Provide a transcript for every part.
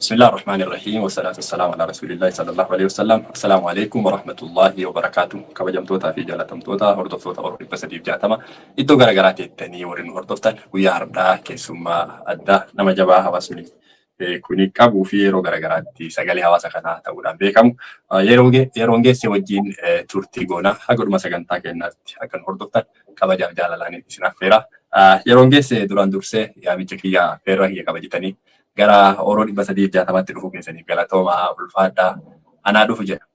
بسم الله الرحمن الرحيم والصلاة والسلام على رسول الله صلى الله عليه وسلم. السلام عليكم ورحمة الله وبركاته. كبجمتوتا في جالتمتوتا هردفتوتا أوروبي بسديف جاتما إدو غرغراتي التاني ورين هردفتان ويا ربدا كيسوما أدى نما جبا هواسوني كوني كابو في يرو غرغراتي سغالي هواسا كنا تاودان بيكم يرونجي سيوجين تورتيغونا هاغور مسغانتا كنات أكن هردفتان كبجام جالالاني سنافيرا يرونجي سي دوران دورسي يا ميجكيا فيرا هي كبجتاني gara oro di basa dia tamatti dhufu keessanii galatoomaa ulfaadhaa anaa dhufu jedha.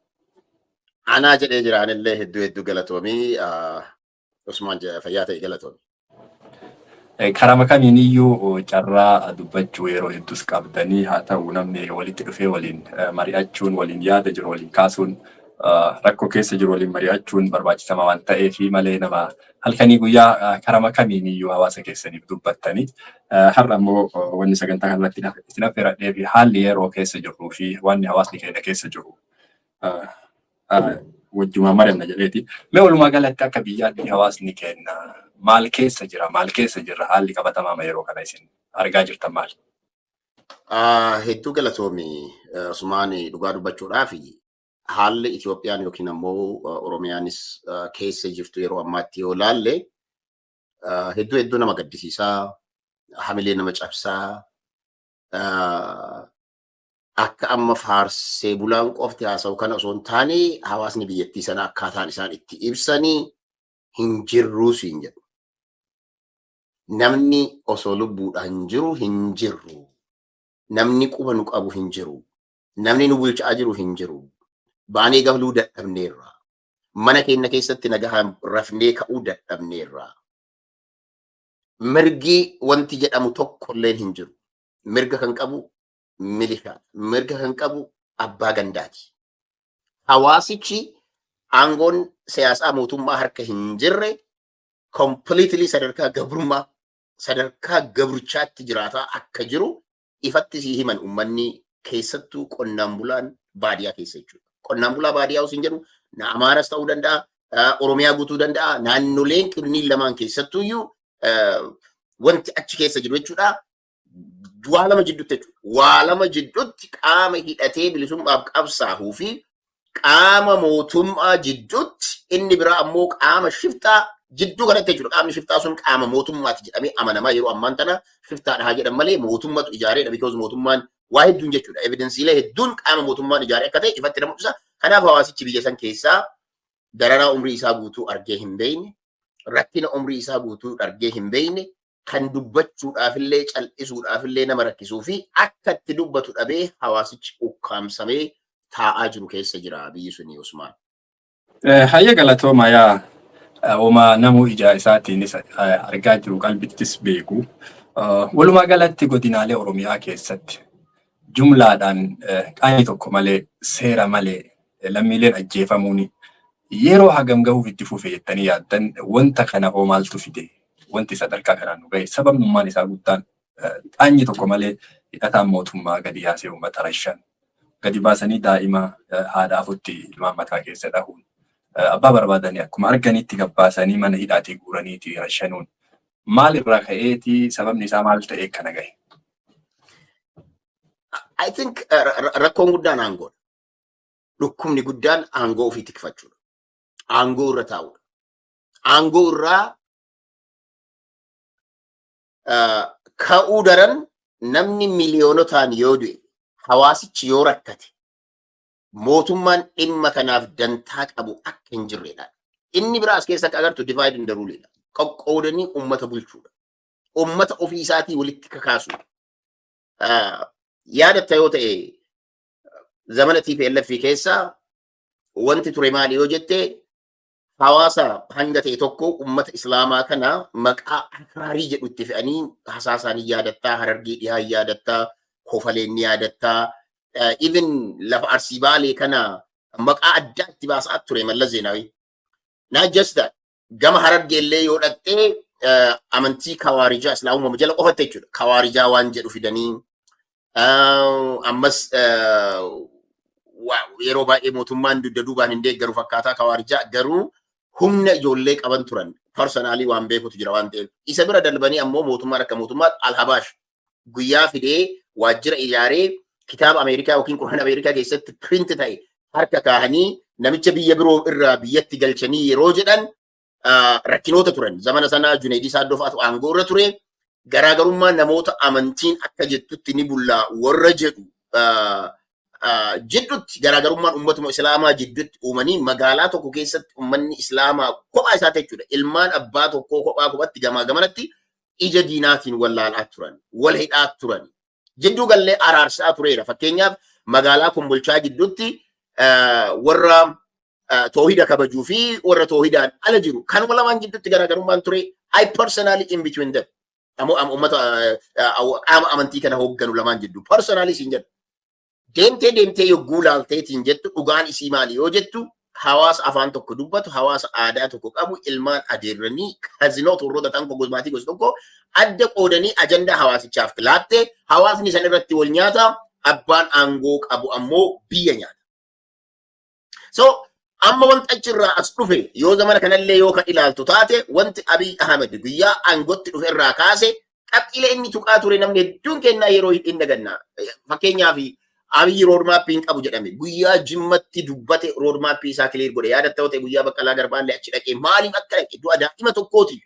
Anaa jedhee jira anillee hedduu galatoomii Usmaan fayyaa ta'e galatoomi. Karama kamiin iyyuu carraa dubbachuu yeroo hedduus qabdanii haa ta'u namni walitti dhufee waliin mari'achuun waliin yaada jiru waliin kaasuun rakkoo keessa jiru waliin mari'achuun barbaachisamaa waan ta'eef malee nama halkanii guyyaa karama kamiin iyyuu hawaasa keessaniif dubbattanii har'a immoo wanni sagantaa kanarratti isin affeeradhee fi haalli yeroo keessa jirruu fi wanni hawaasni keenya keessa jiru wajjumaan mari'anna jedheeti. Mee walumaa galatti akka biyyaatti hawaasni keenya maal keessa jira haalli qabatamaa yeroo kana isin argaa jirtan maali? Hedduu galatoomii Usmaan dhugaa dubbachuudhaaf haalli Itoophiyaan yookiin ammoo Oromiyaanis keessa jirtu yeroo ammaatti yoo laalle hedduu nama gaddisiisaa, hamilee nama cabsaa, akka amma faarsee bulaan qofti haasa'u kana osoo hin taane hawaasni biyyattii sana akkaataan isaan itti ibsanii hin jirruu siin jedhu. Namni osoo lubbuudhaan jiru hin jirru. Namni quba nu qabu hin jiru. Namni nu bulchaa jiru hin jiru. Baanee gahluu dadhabneerra. Mana keenya keessatti nagahaan rafnee ka'uu dadhabneerra. Mirgi wanti jedhamu tokkolleen hin jiru. Mirga kan qabu milishaa. Mirga kan qabu abbaa gandaati. Hawaasichi aangoon siyaasaa mootummaa harka hin jirre completely sadarkaa gabrummaa sadarkaa gabrichaatti jiraataa akka jiru ifatti si himan ummanni keessattuu qonnaan bulaan baadiyaa keessa jechuudha. Qonnaan bulaa baadiyaa osoo hin jedhu Amaaras ta'uu danda'a, Oromiyaa guutuu danda'a, naannoleen kunniin lamaan keessattuu iyyuu wanti achi keessa jiru jechuudha. Waa lama jidduutti jechuudha. Waa lama jidduutti qaama hidhatee bilisummaaf qabsaa'uu fi qaama mootummaa jidduutti inni biraa ammoo qaama shiftaa jidduu kanatti jechuudha. Qaamni shiftaa sun qaama mootummaati jedhamee amanamaa yeroo ammaan tana shiftaadha haa jedhan malee mootummaatu ijaareedha because mootummaan waa hedduun jechuudha. Evidensiilee hedduun qaama mootummaan ijaaree akka ta'e ifatti nama ibsa. Kanaaf hawaasichi biyya san keessaa dararaa umrii isaa guutuu argee hin beekne, rakkina umrii isaa guutuu argee hin beekne, kan dubbachuudhaafillee cal'isuudhaafillee nama rakkisuu fi akka itti dubbatu dhabee hawaasichi ukkaamsamee taa'aa jiru keessa jira biyyi suni Usmaan. Hayya galatooma yaa Oma namuu ija isaatiinis argaa jiru qalbittis beeku. Walumaa galatti godinaalee Oromiyaa keessatti jumlaadhaan qaanii tokko malee seera malee lammiileen ajjeefamuun yeroo hagam gahuuf itti fufe jettanii yaaddan wanta kana hoo maaltu fide wanti sadarkaa kanaan nu gahe sababnummaan isaa guddaan qaanii tokko malee hidhataan mootummaa gadi yaasee uummata rashan gadi baasanii daa'ima haadha afutti ilmaan mataa keessa dhahuun abbaa barbaadanii akkuma arganitti gabbaasanii mana hidhaatii guuraniiti rashanuun maal irraa ka'eeti sababni isaa maal ta'e kana gahe? I think rakkoon guddaan aangoodha. Dhukkubni guddaan aangoo ofii tikfachuudha. Aangoo irra taa'uudha. Aangoo irraa ka'uu daran namni miliyoonotaan yoo du'e hawaasichi yoo rakkate mootummaan dhimma kanaaf dantaa qabu akka hin jirredha. Inni biraas keessa akka agartu divide and rule dha. Qoqqoodanii uummata bulchuudha. Uummata ofii isaatii walitti kakaasuudha. Yaadatta yoo ta'e zamana TPLF keessa wanti ture maali yoo jette hawaasa hanga ta'e tokko uummata islaamaa kana maqaa akraarii jedhu itti fe'anii hasaasaanii yaadatta, Harargee dhihaa yaadatta, Kofaleen yaadatta, even lafa Arsii Baalee kana maqaa addaa itti baasaa ture Mallas Zeenaawii. Not just that, gama Harargee illee yoo dhaqxee amantii Kawaarijaa islaamuma jala qofatte jechuudha. Kawaarijaa waan jedhu fidanii ammas yeroo baay'ee mootummaan dudda duubaan hin deeggaru fakkaataa Kawaarijaa garuu humna ijoollee qaban turan personaalii waan beekutu jira waan ta'eef isa bira darbanii ammoo mootummaan akka mootummaa Alhabaash guyyaa fidee waajjira ijaaree kitaaba Ameerikaa yookiin Quraan Ameerikaa keessatti print ta'e harka kaahanii namicha biyya biroo irraa biyyatti galchanii yeroo jedhan rakkinoota turan. Zamana sana Junaydii Saaddoo fa'aatu aangoo irra ture. Garaagarummaa namoota amantiin akka jettutti ni bullaa warra jedhu jidduutti garaagarummaan uummatuma Islaamaa jidduutti uumanii magaalaa tokko keessatti uummanni Islaamaa kophaa isaa jechuudha. Ilmaan abbaa tokkoo kophaa kophatti gamaa gamanatti ija diinaatiin wallaalaa turan, wal hidhaa turan. Jidduu gallee araarsaa tureera. Fakkeenyaaf magaalaa Kombolchaa gidduutti warra toohida kabajuu fi warra toohidaan ala jiru kan walamaan gidduutti garaagarummaan ture. I personally in between them. Ummata qaama amantii kana hoogganu lamaan jidduu personally siin jedhu. Deemtee yogguu laalteetiin jettu dhugaan isii maali yoo jettu hawaasa afaan tokko dubbatu hawaasa aadaa tokko qabu ilmaan adeerranii kazinoota warroota ta'an gosmaatii gosa tokko adda qoodanii ajandaa hawaasichaaf laatte hawaasni san irratti wal nyaata abbaan aangoo qabu ammoo biyya nyaata. So amma wanti achirraa as dhufe yoo zamana kanallee yoo kan ilaaltu taate wanti Abiy Ahmed guyyaa aangootti dhufe irraa kaase qabxiilee inni tuqaa ture namni hedduun kennaa yeroo hin dagannaa. Fakkeenyaaf Abiy roodmaappii qabu jedhame guyyaa jimmatti dubbate roodmaappii isaa kileer godhe yaadatta ta'e guyyaa Baqqalaa Garbaallee achi dhaqee maaliif akka dhaqe du'a daa'ima tokkooti.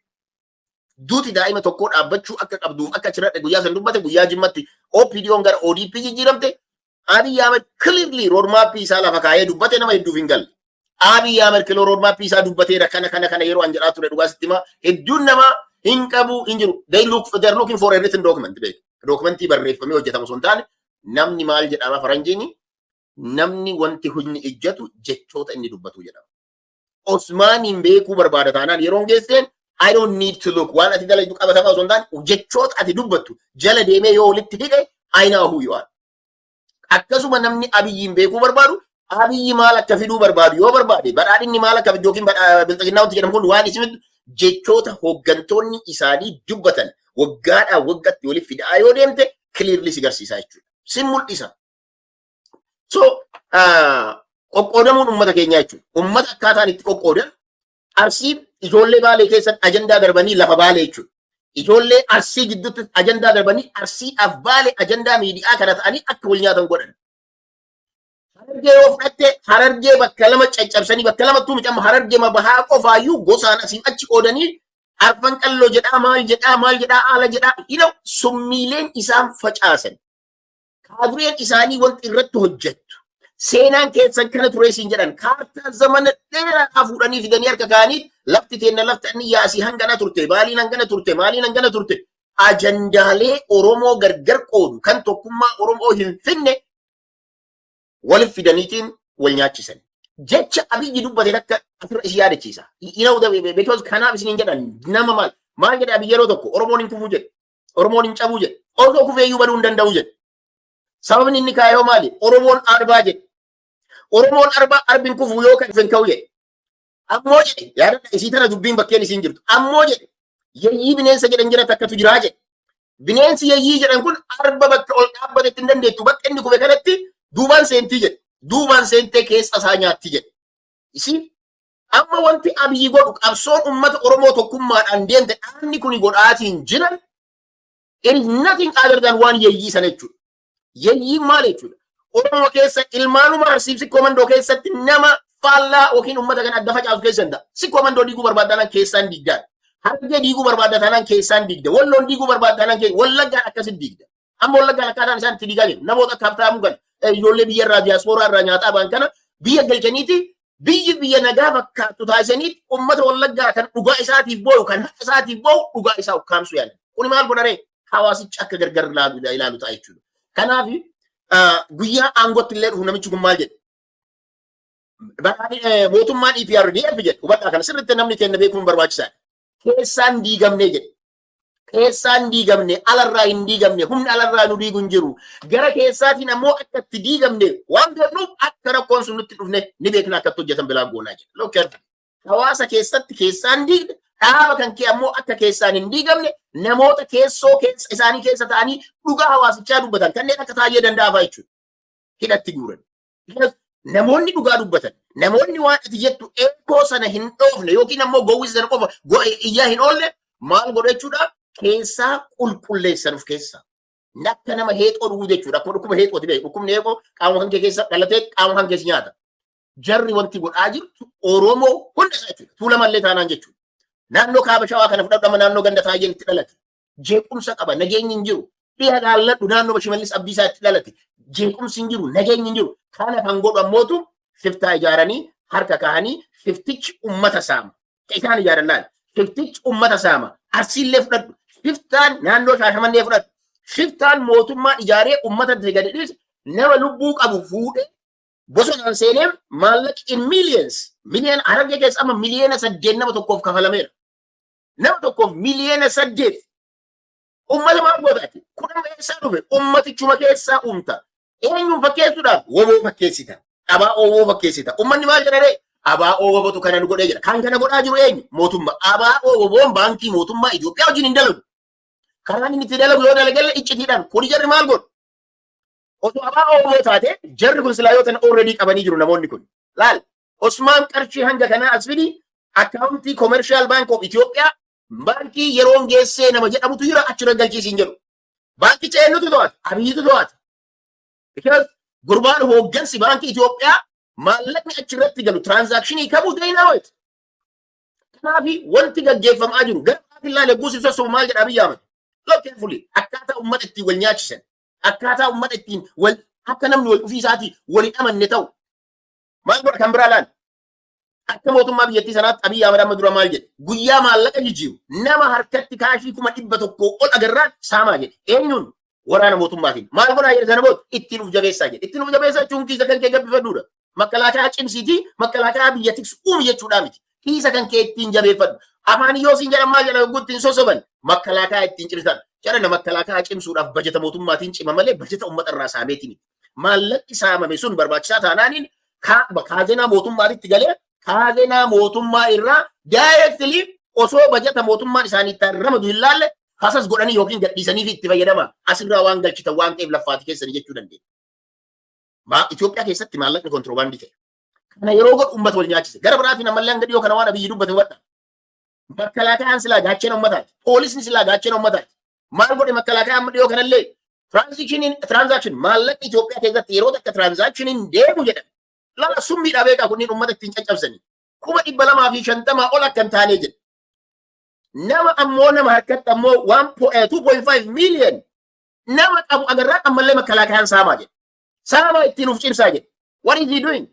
Duuti daa'ima tokkoo dhaabbachuu akka qabduuf akka achirra guyyaa san dubbate guyyaa jimmatti OPDO'n gara ODP jijjiiramte Abiy Ahmed clearly roadmaappii isaa lafa kaayee dubbate nama hedduuf hin galle. Abiy Ahmed kiloo roadmaappii isaa dubbateera kana yeroo an jedhaa ture dhugaa sitti himaa hedduun nama hin qabu hin jiru. They're looking for a written document. Dokumentii barreeffamee hojjetamu sun taane namni maal jedhama faranjiini namni wanti hojni ijjatu jechoota inni dubbatu jedhama. Osmaaniin beekuu barbaada taanaan yeroon geesseen I don't need to look waan ati dalaytu qabatamaa osoo hin taane jechoota ati dubbattu jala deemee yoo walitti hidhe I know who you are. Akkasuma namni Abiyyiin beekuu barbaadu Abiyyi maal akka fiduu barbaadu yoo barbaade badhaadhinni maal akka fidu yookiin bilxiginnaa wanti jedhamu kun waan isin jechoota hooggantoonni isaanii dubbatan waggaadhaa waggatti waliif fidaa yoo deemte clearly si garsiisaa jechuudha. Sin mul'isa. So qoqqoodamuun uummata keenyaa jechuudha. Uummata akkaataan itti qoqqoodan Arsii ijoollee Baalee keessatti ajandaa darbanii lafa Baalee jechuudha. Ijoollee Arsii gidduutti ajandaa darbanii Arsiidhaaf Baalee ajandaa miidiyaa kana ta'anii akka wal nyaatan godhan. Harargee yoo fudhatte Harargee bakka lama caccabsanii bakka lamatti micamma Harargee bahaa qofaayyuu gosaan asiin achi qoodanii arfan qalloo jedhaa maal jedhaa haala jedhaa hidhau summiileen isaan facaasan. Kaadureen isaanii wanti irratti hojjettu. Seenaan keessan kana ture siin jedhan kaartaa zamana dheeraa fuudhanii fidanii harka kaanii lafti teenna lafti inni yaasii hangana turte baaliin hangana turte maaliin hangana turte ajandaalee Oromoo gargar qoodu kan tokkummaa Oromoo hin finne waliif fidaniitiin wal nyaachisan. Jecha Abiyyi dubbate akka asirra isi yaadachiisa. Because kanaaf isin jedhan nama maal jedhe Abiyyi yeroo tokko Oromoon hin kufuu jedhe Oromoon hin cabuu jedhe osoo kufeeyyuu baduu hin danda'u jedhe. Sababni inni kaayoo maali? Oromoon arbaa jedhe. Oromoon arbin kufuu yoo kan dhufen ka'u jedhe. Ammoo jedhe yaadadha isii tana dubbiin bakkeen isiin jirtu. Ammoo jedhe yayyii bineensa jedhan jira takkatu jiraa jedhe. Bineensi yayyii jedhan kun arba bakka ol dhaabbatetti hin dandeettu bakka inni kufe kanatti duubaan seentii jedhe. Duubaan seentee keessa isaa nyaatti jedhe. Isii amma wanti Abiyyi godhu qabsoon uummata Oromoo tokkummaadhaan deemte dhaabni kuni godhaatiin jiran there is nothing other than one yayyii sana jechuudha. Yayyii maal jechuudha? Oromoo keessa ilmaanuma Arsiif Sikkoomandoo keessatti nama faallaa yookiin uummata kana adda facaasu keessa hin ta'a. Sikkoomandoo diiguu barbaaddanaan keessaan diigdaan. Harargee diiguu barbaaddanaan keessaan diigda. Walloon diiguu barbaaddanaan Wallaggaan akkasitti diigda. Amma Wallaggaan akkaataan isaan itti diigaa jiru. Namoota akka Habtaamuu galu. Ijoollee biyya irraa diyaaspooraa irraa nyaataa ba'an kana biyya galchaniiti biyya nagaa fakkaattu taasisaniiti uummata Wallaggaa kan dhugaa isaatiif boo'u kan haqa isaatiif boo'u dhugaa isaa ukkaamsu yaalan. Kuni maal godharee hawaasicha akka gargar ilaalu ta'a jechuudha. Kanaaf guyyaa aangootti illee dhufu namichi kun maal jedhe? Mootummaan EPRDF jedhe hubadhaa kana sirriitti namni kenna beekuun barbaachisaadha. Keessaan diigamnee jedhe. Keessaan diigamne alarraa hin diigamne humni alarraa nu diigu hin jiru. Gara keessaatiin ammoo akka itti diigamne waan beeknuuf akka rakkoon sun nutti dhufne ni beekna akka itti hojjetan bilaa goonaa jedhe. Lookkeerti. Hawaasa keessatti keessaan diigde dhaaba kan kee ammoo akka keessaan hin diigamne namoota keessoo isaanii keessa ta'anii dhugaa hawaasichaa dubbatan kanneen akka Taayyee Danda'aa jechuudha. Hidhatti guuran. Namoonni dhugaa dubbatan namoonni waan ati jettu eekoo sana hin dhoofne yookiin ammoo gowwisa sana qofa iyyaa hin oolle maal godhu jechuudha? Keessaa qulqulleessan of keessaa. Nakka nama heexoo dhuguu jechuudha. Akkuma dhukkuba heexooti beeku. Dhukkubni heexoo qaama kan kee keessa dhalatee qaama kan keessa nyaata. Jarri wanti godhaa jirtu Oromoo hunda isaa jechuudha. Tuula mallee taanaan jechuudha. Naannoo kaaba shawaa kana fudhadhama naannoo ganda taayee itti dhalate. Jeequmsa qaba nageenyi hin jiru. Dhiha dhaalladhu naannoo Shimallis Abdiisaa itti dhalate. Jeequmsi hin jiru nageenyi hin jiru. Kana kan godhu ammootu shiftaa ijaaranii harka kaa'anii shiftichi ummata saama. Isaan ijaaran laal. Shiftichi ummata saama. Arsiillee fudhadhu. Shiftaan naannoo Shaashamannee fudhadhu. Shiftaan mootummaan ijaaree ummata gadi dhiise nama lubbuu qabu fuudhee bosonaan seenee maallaqi in millions miliyoona Harargee keessa amma miliyoona 8 nama tokkoof kafalameera. Nama tokkoof miliyoona 8 ummata maal gootaati? Kun eessaa dhufe? Ummatichuma keessaa uumta. Eenyuun fakkeessuudhaaf? Woboo fakkeessita. Abaa Ooboo fakkeessita. Ummanni maal jedhanii? Abaa Oobotu kana nu godhee jira. Kan kana godhaa jiru eenyu? Mootummaa. Abaa Ooboon baankii mootummaa Itoophiyaa wajjin hin dalagu. Karaan inni itti dalagu yoo dalagalle iccitiidhaan kuni jarri maal godhu? Osoo abaa Ooboo taate jarri kun silaa yoo ta'an already qabanii jiru namoonni kun. Laal Osmaan qarshii hanga kanaa as fidi akkaawuntii Commercial Bank of Itoophiyaa baankii yeroon geessee nama jedhamutu jira achirra galchiisiin jedhu. Baankicha eenyutu to'ata? Abiyyitu to'ata. Because gurbaan hooggansi baankii Itoophiyaa maallaqni achirratti galu transakshinii kamuu ta'e naawwatu. Kanaafi wanti gaggeeffamaa jiru gara ilaalee buusi sossobu maal jedha Abiyyi Ahmed? Look carefully. Akkaataa uummata ittiin wal nyaachisan. Akkaataa uummata ittiin wal akka namni wal ofii isaatii wal hin amanne ta'u. Maal godha kan biraa laal? Akka mootummaa biyyattii sanaatti Abiyyi Ahmed amma dura maal jedhe? Guyyaa maallaqa jijjiiru nama harkatti kaashii 100 ol agarraan saamaa jedhe. Eenyuun? Waraana mootummaatiin. Maal godhaa jedhe sana booda ittiin uf jabeessaa jedhe. Ittiin uf jabeessaa jechuun kiisa kan kee gabbifadhuudha. Makkalaakaa cimsiitii makkalaakaa biyyattii uumi jechuudha miti. Kiisa kan kee ittiin jabeeffadhu. Afaan yoo siin jedhan maal jedhan guttiin sosoban makkalaakaa ittiin cimsan. Jedhana makkalaakaa cimsuudhaaf bajeta mootummaatiin cima malee bajeta uummata irraa saameetii miti. Maallaqi saamame sun barbaachisaa taanaaniin kaazenaa mootummaatitti galee kaazenaa mootummaa irraa daayireektilii osoo bajeta mootummaan isaanii ittiin ramadu hin laalle fasas godhanii yookiin gadhiisanii fi itti fayyadama. Asirraa waan galchitan waan ta'eef laffaati keessanii jechuu dandeenya. Itoophiyaa keessatti maallaqni kontiroobaandii ta'e. Kana yeroo godhu uummata wal nyaachise. Gara biraatiin ammallee hanga dhiyoo kana waan Abiyyi dubbate hubadha. Makkalaakayaan silaa gaachana uummataati. Poolisni silaa gaachana uummataati. Maal godhe makkalaakayaan amma dhiyoo kanallee transaction maallaqni Itoophiyaa keessatti yeroo takka transaction deemu jedhame. Lala summiidhaa beekaa kunniin uummata ittiin caccabsanii. 250 ol akka hin taanee jedhe. Nama ammoo nama harkatti ammoo 2.5 million nama qabu agarraa ammallee makkalaakayaan saamaa jedhe. Saamaa ittiin uf cimsaa jedhe. What is he doing?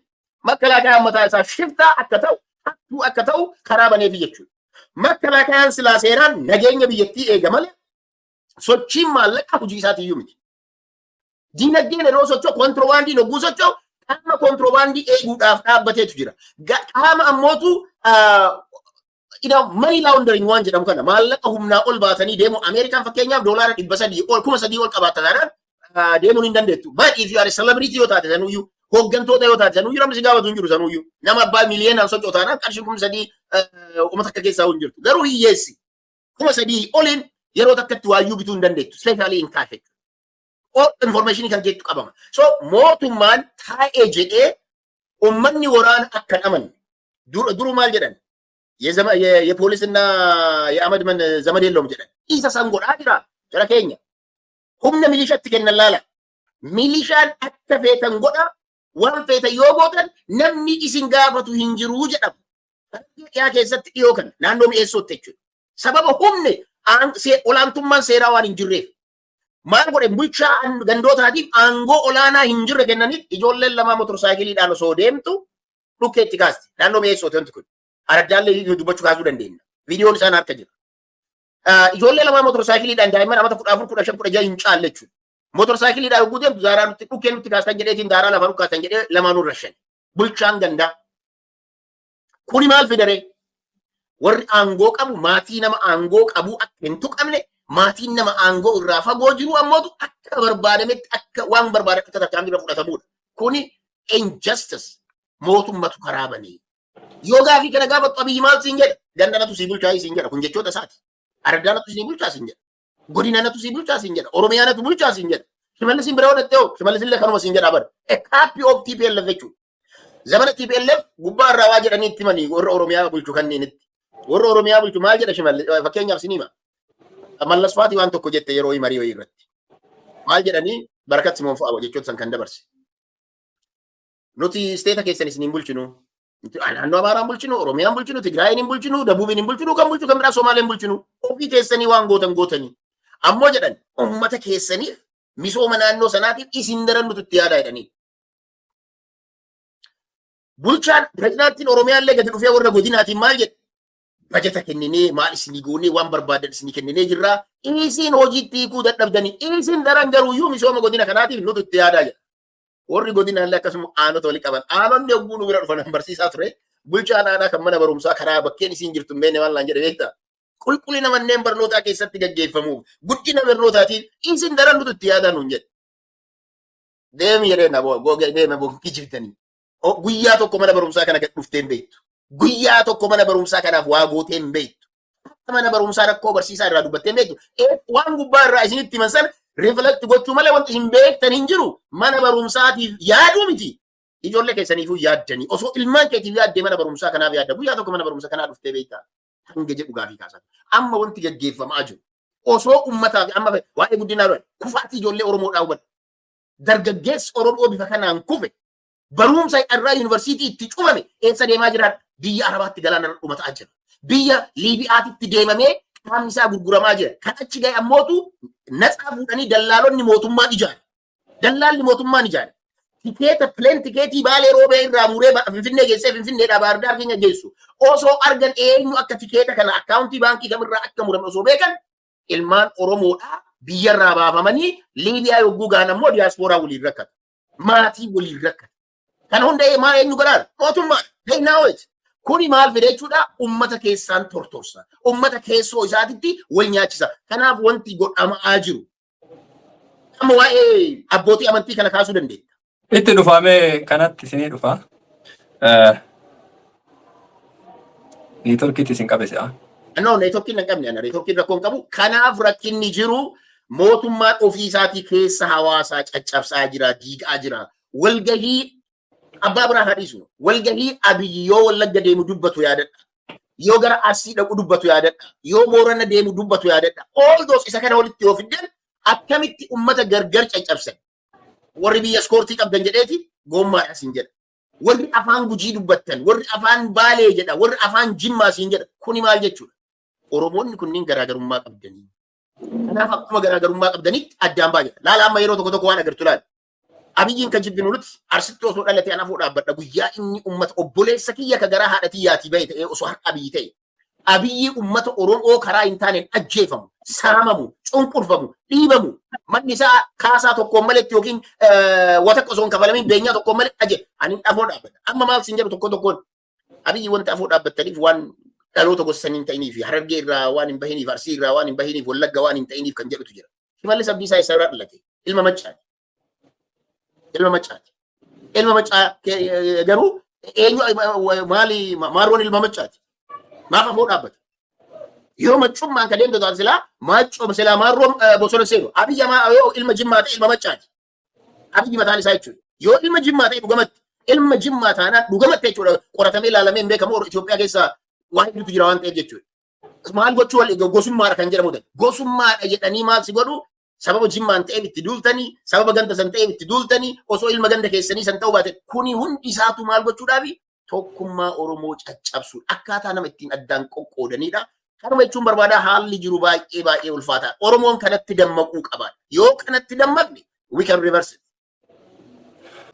Makkalaakayaan mataa isaa shiftaa akka ta'u hattuu akka ta'u karaa baneefi jechuudha. Makkalaakayaan silaa seeraan nageenya biyyattii eega malee sochiin maallaqa hojii isaatii iyyuu miti. Dinagdeen yeroo socho'u kontiroobaandii logguu socho'u qaama kontiroobaandii eeguudhaaf dhaabbateetu jira. Qaama ammootu money laundering waan jedhamu kana maallaqa humnaa ol baatanii deemu Ameerikaan fakkeenyaaf $300 ol 3,000 ol qabaata taanaan deemuun hin dandeettu. But if you are a celebrity yoo taate sanuyyuu hooggantoota yoo taate sanuyyuu namni si gaafatu hin jiru sanuyyuu nama abbaa miliyoonaan socho'u taanaan qarshiin 3,000 uummata akka keessaa hin jirtu. Garuu hiyyeessi 3,000 oliin yeroo takkatti waayyuu bituu hin dandeettu. Especially in cash. All information kan jettu qabama. So mootummaan taa'ee jedhee uummanni waraana akka hin amanne duru maal jedhan? የፖሊስና የአመድ መን ዘመድ የለውም ጀደን ኢሳ ሰንጎዳ ጅራ ጀራ ኬኛ ሁምነ ሚሊሻት ከነላላ ሚሊሻን አከፈተን ጎዳ ዋን ፈተ yogotan namni isin gaafatu hin jiru jedham yaa keessatti dhiyookan naannoo mi'eessootti jechuudha sababa humne olaantummaan seeraa waan hin jirreef maal godhe bulchaa gandootaatiif aangoo olaanaa hin jirre kennaniif ijoolleen lama motorsaayikiliidhaan osoo deemtu dhukkeetti kaasti naannoo mi'eessootti wanti kun Aradaalee dubbachuu kaasuu dandeenya. Viidiyoon isaan harka jira. Ijoollee lama motorsaayikiliidhaan daa'imman amata 14, 15, 16 hin caalle jechuudha. Motorsaayikiliidhaan yogguu deemtu daaraa nutti dhukkee nutti kaastan jedheetiin daaraa lafa dhukkaastan jedhee lamaanuu rashan. Bulchaan gandaa. Kuni maal fidaree? Warri aangoo qabu maatii nama aangoo qabu akka hin tuqamne maatiin nama aangoo irraa fagoo jiru ammootu akka barbaadametti akka waan barbaadame akka tarkaanfii irra fudhatamuudha. Kuni injustice mootummatu karaa banee. Yoga fi kana gaafatu Abiyyi maal siin jedha gandanatu si bulchaa siin jedha kun jechoota isaati Aradaanatu si bulchaa siin jedha godinanatu si bulchaa siin jedha Oromiyaanatu bulchaa siin jedha Shimallis hin bira wadattee Shimallis illee kanuma siin jedha bar a copy of TPLF jechuudha zamana TPLF gubbaa irraa waa jedhanii itti manii warra Oromiyaa bulchu kanneenitti warra Oromiyaa bulchu maal jedha Shimallis fakkeenyaaf sinima Mallas Faati waan tokko jette yeroo marii wayii irratti maal jedhanii barakat Simoon fa'aa jechoota san kan dabarse. Nuti isteeta keessan isin hin bulchinu. Naannoo Amaaraan bulchinu, Oromiyaan bulchinu, Tigraayin hin bulchinu, Dabuubiin hin bulchinu, kan bulchu kan biraa Somaaleen bulchinu. Ofii keessanii waan gootan gootanii. Ammoo jedhan uummata keessaniif misooma naannoo sanaatiif isin daran nuti itti yaadaa jedhanii. Bulchaan pirezidaantiin Oromiyaallee gadi dhufee warra godinaatiin maal jedhe? Bajeta kenninee maal isinii goonee waan barbaadan isinii kenninee jirraa. Isin hojiitti hiikuu dadhabdanii. Isin daran garuuyyuu misooma godina kanaatiif nuti itti yaadaa jedha. Warri godinaallee akkasuma aanota walii qaban. Aanonni yogguu nu bira dhufan barsiisaa ture. Bulchaan aanaa kan mana barumsaa karaa bakkeen isin jirtu hin beekne waan jedhe beektaa? Qulqullina manneen barnootaa keessatti gaggeeffamuuf guddina barnootaatiif isin daran nuti itti yaadaa nuun jedhe. Deemi jedhee na deeme bonkii jirtanii. Guyyaa tokko mana barumsaa kana gad dhuftee hin beektu. Guyyaa tokko mana barumsaa kanaaf waa gootee hin beektu. Mana barumsaa rakkoo barsiisaa irraa dubbattee hin beektu. Waan gubbaa irraa isinitti himan sana reflect gochuu malee wanti hin beektan hin jiru. Mana barumsaatiif yaaduu miti. Ijoollee keessaniifuu yaaddanii. Osoo ilmaan keetiif yaaddee mana barumsaa kanaaf yaadda. Guyyaa tokko mana barumsaa kanaa dhuftee beektaa. Hanga jedhu gaafii kaasan. Amma wanti gaggeeffamaa jiru. Osoo uummataaf amma waa'ee guddinaa dha. Kufaatii ijoollee Oromoodhaa hubadhu. Dargaggeessi Oromoo bifa kanaan kufe. Barumsa irraa yuunivarsiitii itti cufame eessa deemaa jiran biyya Arabaatti galaana dhumataa jira. Biyya Liibiyaatitti deemamee qaamni isaa gurguramaa jira. Kan achi gahe ammootu natsaa fuudhanii dallaalonni mootummaan ijaare. Dallaalli mootummaan ijaare. Tikeeta pileen tikeetii Baalee Roobee irraa muree Finfinnee geessee Finfinneedhaa Baahir Daar keenya geessu. Osoo argan eenyu akka tikeeta kana akkaawuntii baankii kamirraa akka murame osoo beekan ilmaan Oromoodhaa biyyarraa baafamanii Liibiyaa yogguu gahan ammoo diyaaspooraa waliin rakkata. Maatii waliin rakkata. Kan hunda maa eenyu garaara? Mootummaan. Deegnaawet. Kuni maal fide jechuudha? Uummata keessaan tortorsa. Uummata keessoo isaatitti wal nyaachisa. Kanaaf wanti godhamaa jiru. Amma waa'ee abbootii amantii kana kaasuu dandeenya. Itti dhufamee kanatti isinii dhufa. Neetworkiitti isin qabe si'a. No, neetworkiin hin qabne. Neetworkiin rakkoo hin qabu. Kanaaf rakkinni jiru mootummaan ofii isaatii keessa hawaasaa caccabsaa jira, diigaa jira. Walgahii abbaa biraa hadhiisu. Walgahii Abiyyi yoo Wallagga deemu dubbatu yaadadha. Yoo gara Arsii dhaqu dubbatu yaadadha. Yoo Boorana deemu dubbatu yaadadha. All those isa kana walitti yoo fiddan akkamitti uummata gargar caccabsan. Warri biyya iskoortii qabdan jedheeti gommaadha siin jedha. Warri afaan Gujii dubbattan, warri afaan Baalee jedha, warri afaan Jimmaa siin jedha. Kuni maal jechuudha? Oromoonni kunniin garaagarummaa qabdanii. Kanaaf akkuma garaagarummaa qabdanitti addaan baay'ata. Laala amma yeroo tokko tokko waan agartu laala. Abiyyiin kan jibbinu nuti Arsitti osoo dhalatee ana fuudhaa badha guyyaa inni uummata obboleessa kiyya ka garaa haadhatii yaatii bahe ta'ee osoo har'a Abiyyi ta'e. Abiyyi uummata Oromoo karaa hin taaneen ajjeefamu, saamamu, cunqurfamu, dhiibamu. Manni isaa kaasaa tokkoon maletti yookiin wata osoo hin kafalamiin beenyaa tokkoon malee aje. Ani afoo dhaabbata. Amma maal siin jedhu tokko tokkoon. Abiyyi wanta afoo dhaabbattaniif waan dhaloota gosa hin ta'iniif, Harargee irraa waan hin bahiniif, Arsii irraa waan hin bahiniif, Wallagga waan hin ta'iniif kan jedhutu jira. Shimallis Abdiisaa isa irraa dhalate. Ilma Maccaati. Ilma Maccaati. Ilma Maccaa garuu eenyu maali Maarroon ilma Maccaati. Maaf afoo dhaabbata. Yoo maccummaan ka deemtu taate silaa Maarroon bosona seenu. Abiyyi yoo ilma Jimmaa ta'e ilma Maccaati. Abiyyi mataan isaa jechuudha. Yoo ilma Jimmaa ta'e dhugamatti ilma Jimmaa taanaan dhugamatti jechuudha. Qoratamee ilaalamee hin beekamu Itoophiyaa keessaa waa hedduutu jira waan ta'eef jechuudha. Maal gochuu wal gosummaadha kan jedhamu ta'e. Gosummaadha jedhanii maal si godhu? Sababa Jimmaan ta'eef itti duultanii, sababa ganda san ta'eef itti duultanii, osoo ilma ganda keessanii san ta'uu baate kuni hundi isaatu maal gochuudhaafi tokkummaa Oromoo caccabsuudha. Akkaataa nama ittiin addaan qoqqoodanidha. Kanuma jechuun barbaada haalli jiru baay'ee baay'ee ulfaata. Oromoon kanatti dammaquu qaba. Yoo kanatti dammaqne we can reverse it.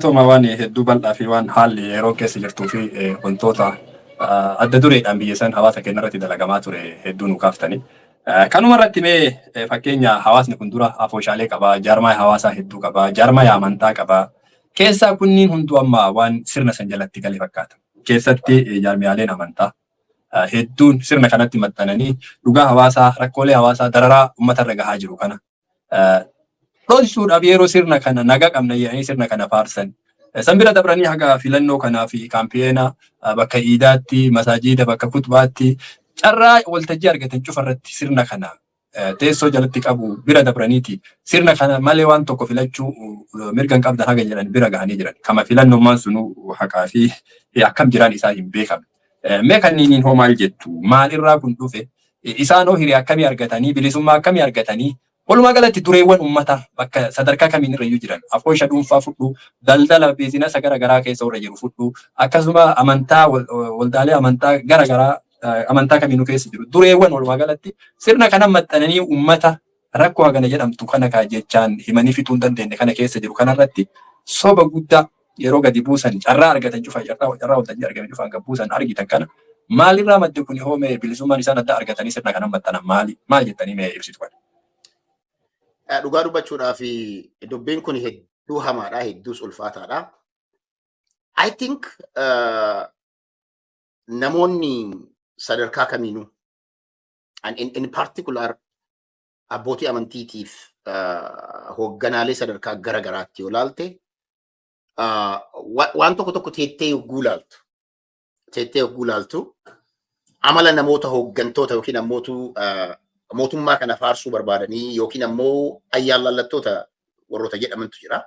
Toma waan hedduu bal'aa fi waan haalli yeroo keessa jirtuu fi wantoota adda dureedhaan biyya san hawaasa keenya irratti dalagamaa ture hedduu nu kaaftanii. Kanuma irratti mee fakkeenya hawaasni kun dura afooshaalee qaba, jaarmaa hawaasaa hedduu qaba, jaarmaa amantaa qaba. Keessaa kunniin hunduu amma waan sirna san jalatti galee fakkaata. Keessatti jaarmiyaaleen amantaa hedduun sirna kanatti maxxananii dhugaa hawaasaa, rakkoolee hawaasaa dararaa uummata irra gahaa jiru kana. Dhoolsuudhaaf yeroo sirna kana nagaa qabna jedhanii sirna kana faarsan. San bira dabranii haga filannoo kanaa fi kaampeena bakka iidaatti, masaajida bakka kutbaatti carraa waltajjii argatan cufarratti sirna kana teessoo jalatti qabu bira dabraniiti. Sirna kana malee waan tokko filachuu mirgan qabdan haga jedhan bira gahanii jiran. Kama filannummaan sunu haqaa fi akkam jiran isaa hin beekamne. Mee kanniiniin hoo maal jettu? Maalirraa kun dhufe? Isaan hoo hiree akkamii argatanii, bilisummaa akkamii argatanii Walumaa galatti dureewwan uummataa bakka sadarkaa kamiin irra jiran afoosha dhuunfaa fudhu, daldala biizinasa garaagaraa keessa warra jiru fudhu, akkasuma amantaa waldaalee amantaa garaagaraa amantaa kamiinuu keessa jiru. Dureewwan walumaa galatti sirna kana maxxananii uummata rakkoo hagana jedhamtu kana jechaan himanii fixuu hin dandeenye kana keessa jiru. Kanarratti soba guddaa yeroo gadi buusan carraa argatan cufa carraa waltajjii argame cufaan kan buusan argitan kana maalirraa madde kun hoomee bilisummaan isaan adda argatanii sirna kana maxxanan maal jettanii mee ibsitu kana? Dhugaa dubbachuudhaaf dubbiin kun hedduu hamaadha, hedduus ulfaataadha. I think namoonni sadarkaa kamiinuu and in particular abbootii amantiitiif hoogganaalee sadarkaa garagaraatti yoo ilaalte waan tokko teettee yogguu ilaaltu amala namoota hooggantoota yookiin mootummaa kana faarsuu barbaadanii yookiin ammoo ayyaallallattoota warroota jedhamantu jira.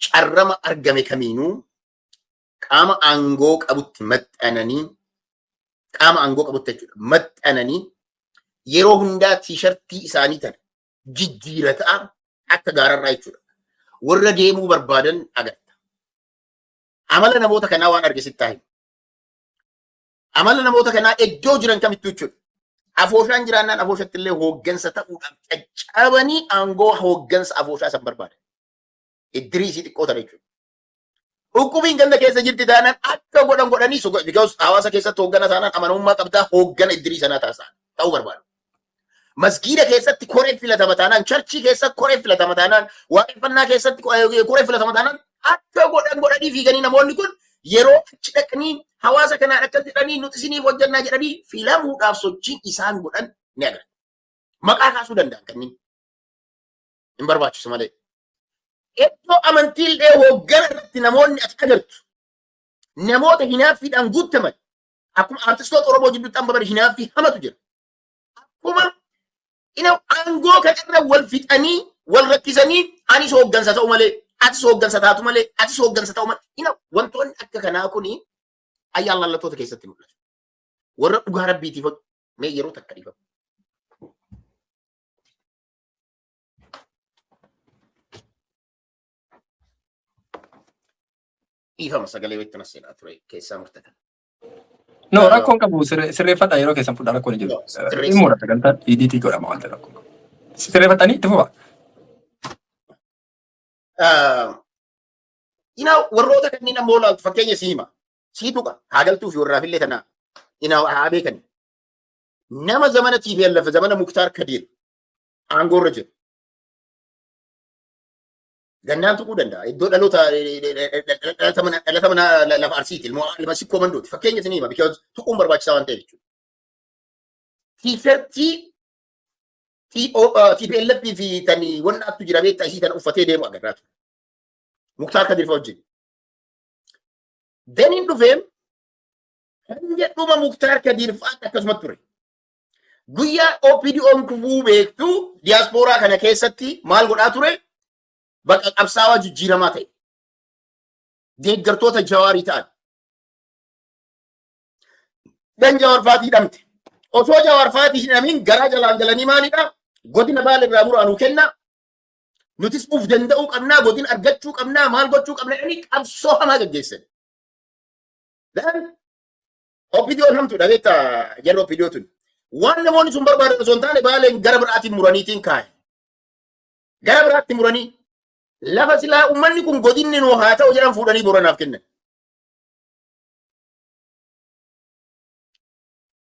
Carrama argame kamiinuu qaama aangoo qabutti maxxananii yeroo hundaa tiishartii isaanii tan jijjiirataa akka gaararraa jechuudha. Warra deemuu barbaadan agarta. Amala namoota kanaa waan argisitti himu. Amala namoota kanaa iddoo jiran kamittuu jechuudha. Afooshaan jiraannaan afooshatti illee hooggansa ta'uudhaaf caccabanii aangoo hooggansa afooshaa san barbaadan. Iddirii isii xiqqoo ta'e jechuudha. Dhukkubiin ganda keessa jirti taanaan akka godhanii because hawaasa keessatti hooggana taanaan amanamummaa qabdaa hooggana iddirii sanaa ta'uu barbaadu. Masgiida keessatti koree filatama taanaan, charchii keessatti koree filatama taanaan, waaqeffannaa keessatti koree filatama taanaan akka godhanii fiiganii namoonni kun yeroo achi dhaqanii hawaasa kanaan akka jedhanii nuti isiniif hojjannaa jedhanii filamuudhaaf sochiin isaan godhan ni agarra. Maqaa kaasuu danda'an kanneen hin barbaachisu malee. Iddoo amantiillee hooggana irratti namoonni ati agartu namoota hinaaffiidhaan guutaman akkuma artistoota Oromoo jidduutti amma hinaaffii hamatu jira. Akkuma aangoo kanarra wal fixanii wal rakkisanii anis hooggansa ta'u malee atis hooggansa taatu malee atis hooggansa ta'u malee wantoonni akka kanaa kuni ayyaallallattoota keessatti mul'atu. Warra dhugaa rabbiitiif mee yeroo takka dhiifamu. Dhiifama sagalee wayittan as seenaa ture keessaa murtatan. No, rakkoon qabu sirreeffadha yeroo keessan fudhaa rakkoon jiru. Dhimmoodha sagantaan EDT godhama waan ta'e rakkoon. Sirreeffatanii itti fufa. Warroota kanneen ammoo ilaaltu fakkeenya si hima. Siitu qaba. Haagaltuu fi warraaf illee tanaa. Haa beekani. Nama zamana TPLF zamana Muktaar Kadir aangoorra jiru. Gannaan tuquu danda'a. Iddoo dhalata mana lafa arsiiti. Ilma sikkoo mandooti. Fakkeenya isin hima. Because tuquun barbaachisaa waan ta'eef jechuudha. TPLF fi tani wanna attu jira beektaa isii tana uffatee deemu agarraa ture. Muktaar Kadir wajjin. Deniin dhufeem kan jedhuma Muktaar Kadir fa'aatti akkasumatti ture. Guyyaa OPDO'n kufuu beektu diyaaspooraa kana keessatti maal godhaa ture? Bakka qabsaawaa jijjiiramaa ta'e. Deeggartoota Jawaarii ta'an. Dan Jawaar Faatii hidhamte. Osoo Jawaar Faatii hidhamiin garaa jalaan jalanii maalidha? Godina Baale irraa muraanuu kenna. Nutis uf danda'uu qabnaa, godina argachuu qabnaa, maal gochuu qabnaa jedhanii qabsoo hamaa gaggeessan. OPDO'n hamtuudha beektaa jedhu OPDO tun. Waan namoonni sun barbaadan osoo hin taane Baaleen gara biraatiin muraniitiin kaa'e. Gara biraatti muranii lafa silaa uummanni kun godinni nuu haa ta'u jedhan fuudhanii Booranaaf kennan.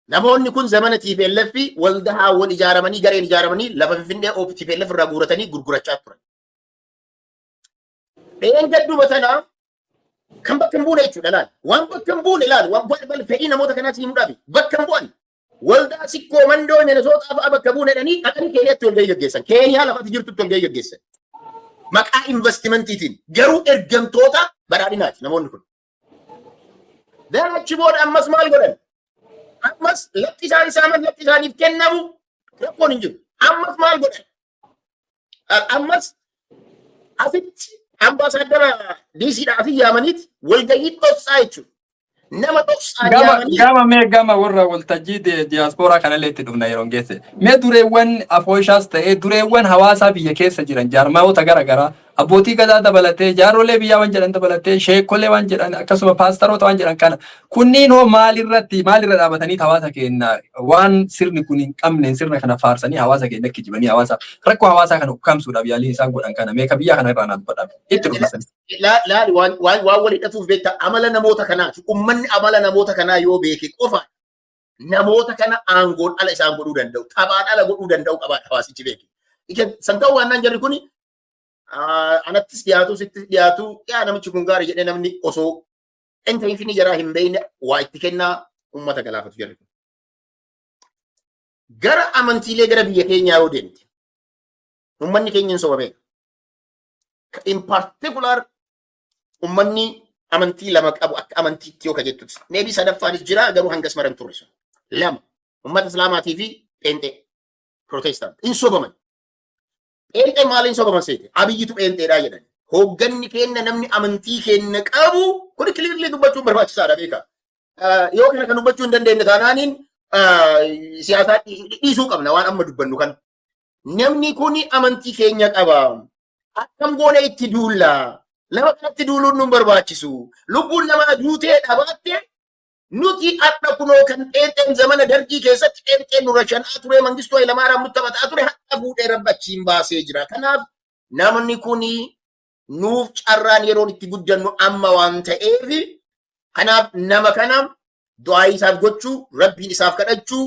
Namoonni kun zamana TPLF waldaa wal ijaaramanii gareen ijaaramanii lafa Finfinnee TPLF irraa guuratanii gurgurachaa turan. Dheengadduuma tanaa kan bakka hin buune jechuudha laal. Waan bakka hin buune laal. Waan fedhii namoota kanaatti himuudhaaf bakka hin bu'an. Waldaa sikkoo mandoo Minesoota fa'aa bakka buune jedhanii dhaqanii Keeniyaatti wal gahii gaggeessan. Keeniyaa lafatti jirtutti wal gahii gaggeessan. Maqaa investimentiitiin garuu ergamtoota badhaadhinaati namoonni kun. Achi booda ammas maal godhan? Ammas lafti isaanii saaman lafti isaaniif kennamu rakkoon hin jiru. Ammas maal godhan? Ammas asitti ambaasaadara DCdhaa fi yaamaniiti walgahii dhoksaa jechuudha. Nama dhoksaa yaamanii gama warra waltajjii diiyaaspooraa kanallee itti dhufna yeroon geesse. Mee dureewwan afooshaas ta'ee dureewwan hawaasaa biyya keessa jiran jaarmayoota garaagaraa abbootii gadaa dabalatee jaarrolee biyyaa waan jedhan dabalatee sheekolee waan jedhan akkasuma paastaroota waan jedhan kana kunniin hoo maalirra dhaabatanii hawaasa keenya waan sirni kun hin qabneen sirna kana faarsanii hawaasa keenya kijibanii hawaasa rakkoo hawaasaa kana ukkaamsuudhaaf yaalii isaan godhan kana meeqa biyya kana irraa naaf godhame itti dhufna. Laali waan walidhatuuf beektaa amala namoota kanaati. Uummanni amala namoota kanaa yoo beeke qofa namoota kana aangoon ala isaan godhuu danda'u. Taphaan ala godhuu danda'u qabaa hawaasichi beeke. San ta'uu waan naan jarri kuni anattis dhiyaatu sittis dhiyaatu yaa namichi kun gaarii jedhee namni osoo enta infini jaraa hin beekne waa itti kennaa uummata galaafatu jarri kun. Gara amantiilee gara biyya keenyaa yoo deemte uummanni keenya hin sobame. In particular ummanni amantii lama qabu akka amantiitti yoo ka jettutti. Neebii sadaffaanis jira garuu hangas maran turre sun. Lama ummata islaamaatii fi pheenxee protestant in sobaman. Pheenxee maaliin sobaman seete? Abiyyitu pheenxeedhaa jedhan. Hoogganni keenya namni amantii keenya qabu kun clearly dubbachuun barbaachisaadha beekaa. Yoo kana kan dubbachuu hin dandeenye taanaaniin siyaasaa dhiisuu qabna waan amma dubbannu kan. Namni kun amantii keenya qaba. Akkam goone itti duulla. Lama kanatti duuluun nun barbaachisu. Lubbuun nama duutee dhaabaatte nuti akka kunoo kan pheenxeen zamana dargii keessatti pheenxeen nurra shan'aa ture Mangistuu Hayilamaariyaam nutti taphataa ture haqa fuudhee rabbachiin baasee jira. Kanaaf namni kuni nuuf carraan yeroon itti guddannu amma waan ta'eef kanaaf nama kana du'aa isaaf gochuu rabbiin isaaf kadhachuu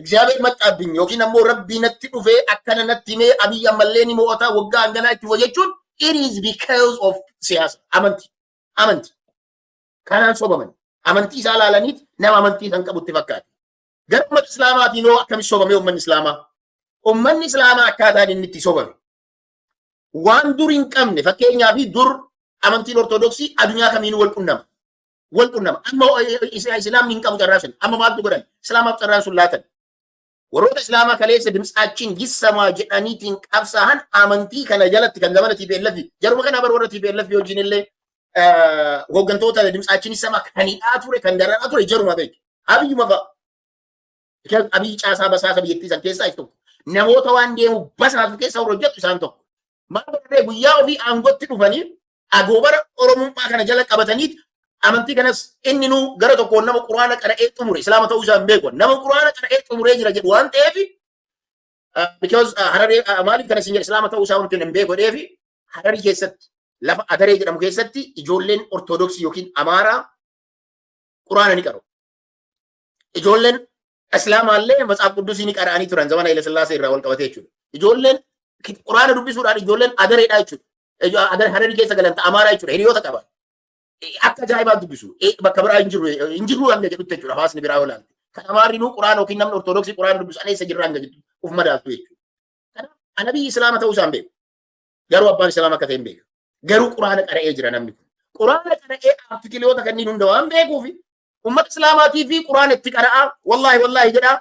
እግዚአብሔር መጣብኝ ዮኪን አሞ ረቢ ነቲ ዱፌ አከነ ነቲ ሜ አብይ አመሌኒ ሞታ ወጋ አንገና እቲ ወጀቹን it is because of ሲያስ አመንቲ ካናን ሶበመን አመንቲ ሳላለኒት ነማ አመንቲ ተንቀቡት ይፈካት ገርመት እስላማት ይኖ አከም ሶበመ ኡመን እስላማ አካዳን እንት ሶበመ ዋን ዱሪን ቀምነ ፈከኛ ፊ ዱር አመንቲ ኦርቶዶክሲ አዱኛ ከሚኑ ወልቁነማ አማ ኢስላም ንቀሙ ጨራሽን አማ ማልቱ ጎዳን እስላም አብጨራሹን ላተን ወሮተ እስላማ ከሌስ ድምጻችን ይሰማ ጀዳኒቲን ቀብሳህን አመንቲ ከነጀለት ከንዘመነ ቲፒኤልኤፍ ጀርመ ከና በር ወረ ቲፒኤልኤፍ ዮጂንለ ወገንቶታ ድምጻችን ይሰማ ከኒዳቱሬ ከንደራቱሬ ጀርመ በይ አብይ መፋ አብይ ጫሳ በሳሰ በየቲሰን ከሳ አይቶ ነሞታ ዋንዴው በሳሱ ከሳ ወሮጀት ሳንቶ ማበረ ጉያው ፊ አንጎት ዱፈኒ አጎበር ኦሮሞማ ከነጀለ ቀበተኒት amantii kanas inni nu gara tokko nama quraana qara'ee xumure islaama ta'uu isaa hin beeku nama quraana qara'ee xumuree jira jedhu waan ta'eef because hararee maaliif kana sin jedhe islaama ta'uu isaa wanti hin beeku dheefi hararii keessatti lafa adaree jedhamu keessatti ijoolleen ortodoksii yookiin amaaraa quraana ni qaru ijoolleen islaamaallee matsaaf quddusii ni qara'anii turan zamana Haile Sillaasee irraa wal qabatee jechuudha ijoolleen quraana dubbisuudhaan ijoolleen adareedha jechuudha hararii keessa galanta amaaraa jechuudha hiriyoota qaban akka ajaa'ibaat dubbisu bakka biraa injiru hanga jedhutti jechuudha hawaasni biraa olaanti kan amaarri nu quraana yookiin namni ortodoksii quraana dubbisu aneessa jirra hanga jedhu uf madaaltu jechuudha kanaaf anabii islaama ta'uu isaan beeku garuu abbaan islaama akka ta'e hin beeku garuu quraana qara'ee jira namni kun quraana qara'ee artikiliyoota kanneen hunda waan beekuuf ummata islaamaatii fi quraana itti qara'aa wallaahi jedhaa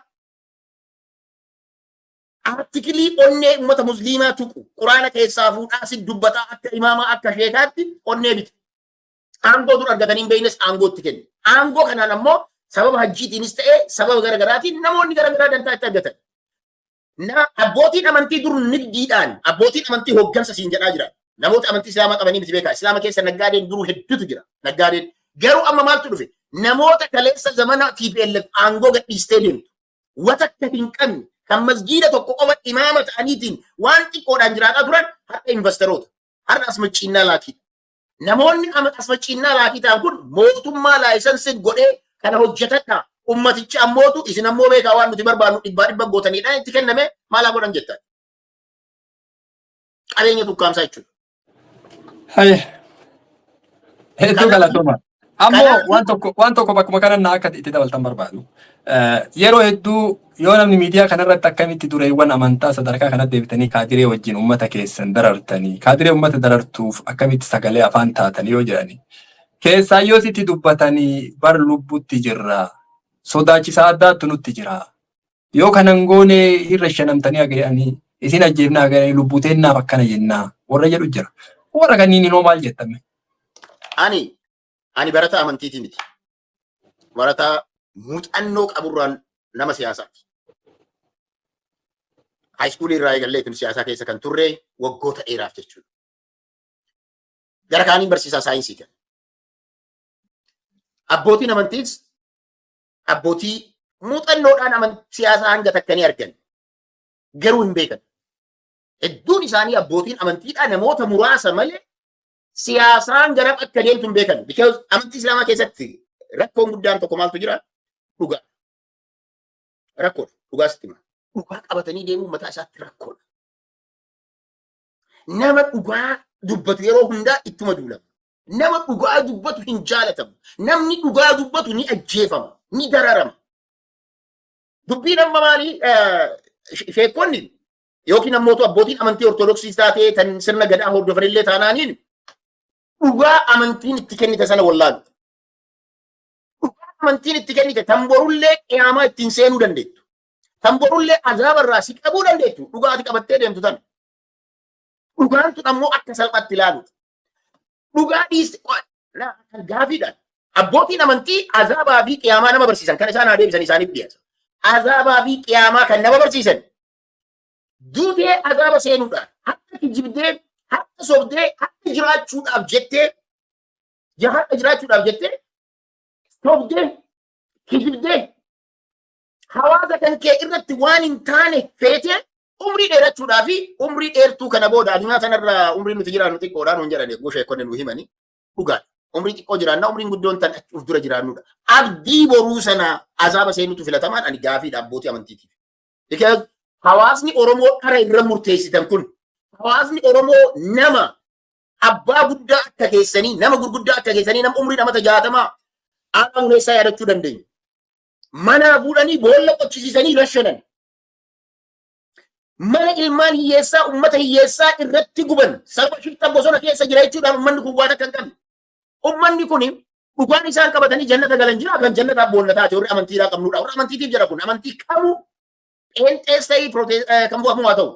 artikilii onnee ummata musliimaa tuqu quraana keessaa fuudhaa si dubbataa akka imaamaa akka sheekaatti onnee bite Angoo dur argatanii beeynes aangootti kenne. Aangoo kanaan ammoo sababa hajjiitiinis ta'ee sababa garaagaraatiin namoonni garaagaraa dantaa itti argatan. Abbootiin amantii dur nigdiidhaan abbootiin amantii hooggansa siin jedhaa jiran. Namoota amantii islaamaa qabanii miti beekaa. Islaama keessa naggaadeen duruu hedduutu jira. Naggaadeen garuu amma maaltu dhufe? Namoota kaleessa zamana TPLF aangoo gadhiistee deemtu. Watakka hin qabne kan masjiida tokko qofa imaama ta'aniitiin waan xiqqoodhaan jiraataa turan har'a investoroota. Har'a as macciinnaa laatiidha. Namoonni asmachinnaa laakitaan kun mootummaa laayisansiin godhee kana hojjetadha. Ummatichi ammootu isin ammoo beekaa waan nuti barbaannu dhibba gootanidha itti kenname maalaa godhan jettan. Qabeenya tukkaamsaa jechuudha. Hedduu galatooma. Ammoo waan tokko bakkuma kanannaa akka itti dabaltan barbaadu. Yeroo hedduu yoo namni miidiyaa kanarratti akkamitti dureewwan amantaa sadarkaa kanatti deebitanii kaadiree wajjin uummata keessan darartanii kaadiree uummata darartuuf akkamitti sagalee afaan taatanii yoo jedhani keessaa yoo sitti dubbatanii bar lubbutti jirra sodaachisaa addaattu nutti jira yoo kanan goone irra shanamtanii agayanii isin ajjeefnaa agayanii lubbuteennaaf akkana jennaa warra jedhu jira warra kanniin inoo maal jettame. Ani barataa amantiitii miti. Barataa muuxannoo qaburraan nama siyaasaati. Haayiskuulii irraa eegallee kun siyaasaa keessa kan turre waggoota dheeraaf jechuudha. Gara kaaniin barsiisaa saayinsii kan. Abbootiin amantiis abbootii muuxannoodhaan siyaasaa hanga takkanii argan. Garuu hin beekan. Hedduun isaanii abbootiin amantiidhaa namoota muraasa malee siyaasaan gara akka deemtu hin beekan. Because amantii Islaamaa keessatti rakkoon guddaan tokko maaltu jira? Dhugaa. Rakkoodha. Dhugaa sitti hima. Dhugaa qabatanii deemuun mataa isaatti rakkoodha. Nama dhugaa dubbatu yeroo hundaa ittuma duulama. Nama dhugaa dubbatu hin jaalatamu. Namni dhugaa dubbatu ni ajjeefama, ni dararama. Dubbiin amma maalii sheekonni yookiin ammoo abbootiin amantii ortodoksii taatee tan sirna gadaa hordofanillee taanaaniin dhugaa amantiin itti kennite sana wallaalu. Dhugaa amantiin itti kennite tan borullee qiyaamaa ittiin seenuu dandeettu. Tan borullee azaabarraa si qabuu dandeettu. Dhugaati qabattee deemtu tana. Dhugaan tun ammoo akka salphaatti ilaalu. Dhugaa dhiiste gaafiidhaan. Abbootiin amantii azaabaa fi qiyaamaa nama barsiisan kan isaan adeemsan isaaniif dhiyeessa. Azaabaa fi qiyaamaa kan nama barsiisan. Duutee azaaba seenuudhaan akka kijibdee, akka sobdee, akka jiraachuudhaaf jettee, sobdee, kijibdee, hawaasa kan kee irratti waan hin taane feetee umrii dheerachuudhaa fi umrii dheertuu kana booda addunyaa sanarra umrii nuti jiraannu xiqqoodhaan hin jedhani goshee konne nu himani dhugaadha. Umrii xiqqoo jiraanna umriin guddoon tan uf dura jiraannudha. Abdii boruu sana azaaba seenutu filatamaan ani gaafiidha abbootii amantiitiif. Because hawaasni Oromoo dhara irra murteessitan kun hawaasni Oromoo nama abbaa guddaa akka keessanii nama gurguddaa akka keessanii nama umrii namata 60 haadha uleessaa yaadachuu dandeenya. Mana fuudhanii boolla qochisiisanii rashanan. Mana ilmaan hiyyeessaa ummata hiyyeessaa irratti guban saba shifta bosona keessa jira jechuudhaan ummanni kun waan akka hin qabne. Ummanni kun dhugaan isaan qabatanii jannata galan jira kan jannataaf boollataati warri amantiidhaa qabnudha. Warri amantiitiif jira kun amantii qabu pheenxees ta'ii kan bu'amu haa ta'u.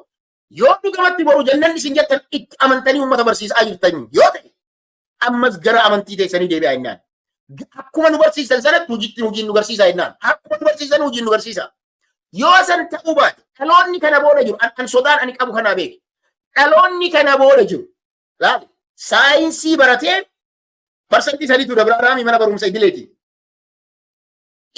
Yoo dhugamatti boru jannanni isin jettan itti amantanii ummata barsiisaa jirtan yoo ta'e ammas gara amantii teessanii deebi'aa jennaan. Akkuma nu barsiisan sanatti hojiin nu barsiisaa jennaan. Akkuma nu barsiisan hojiin nu barsiisa. Yoo san ta'uu baate dhaloonni kana booda jiru an sodaan ani qabu kanaa beeki. Dhaloonni kana booda jiru laali saayinsii baratee parsantii sadiitu dabraaraami mana barumsa idileeti.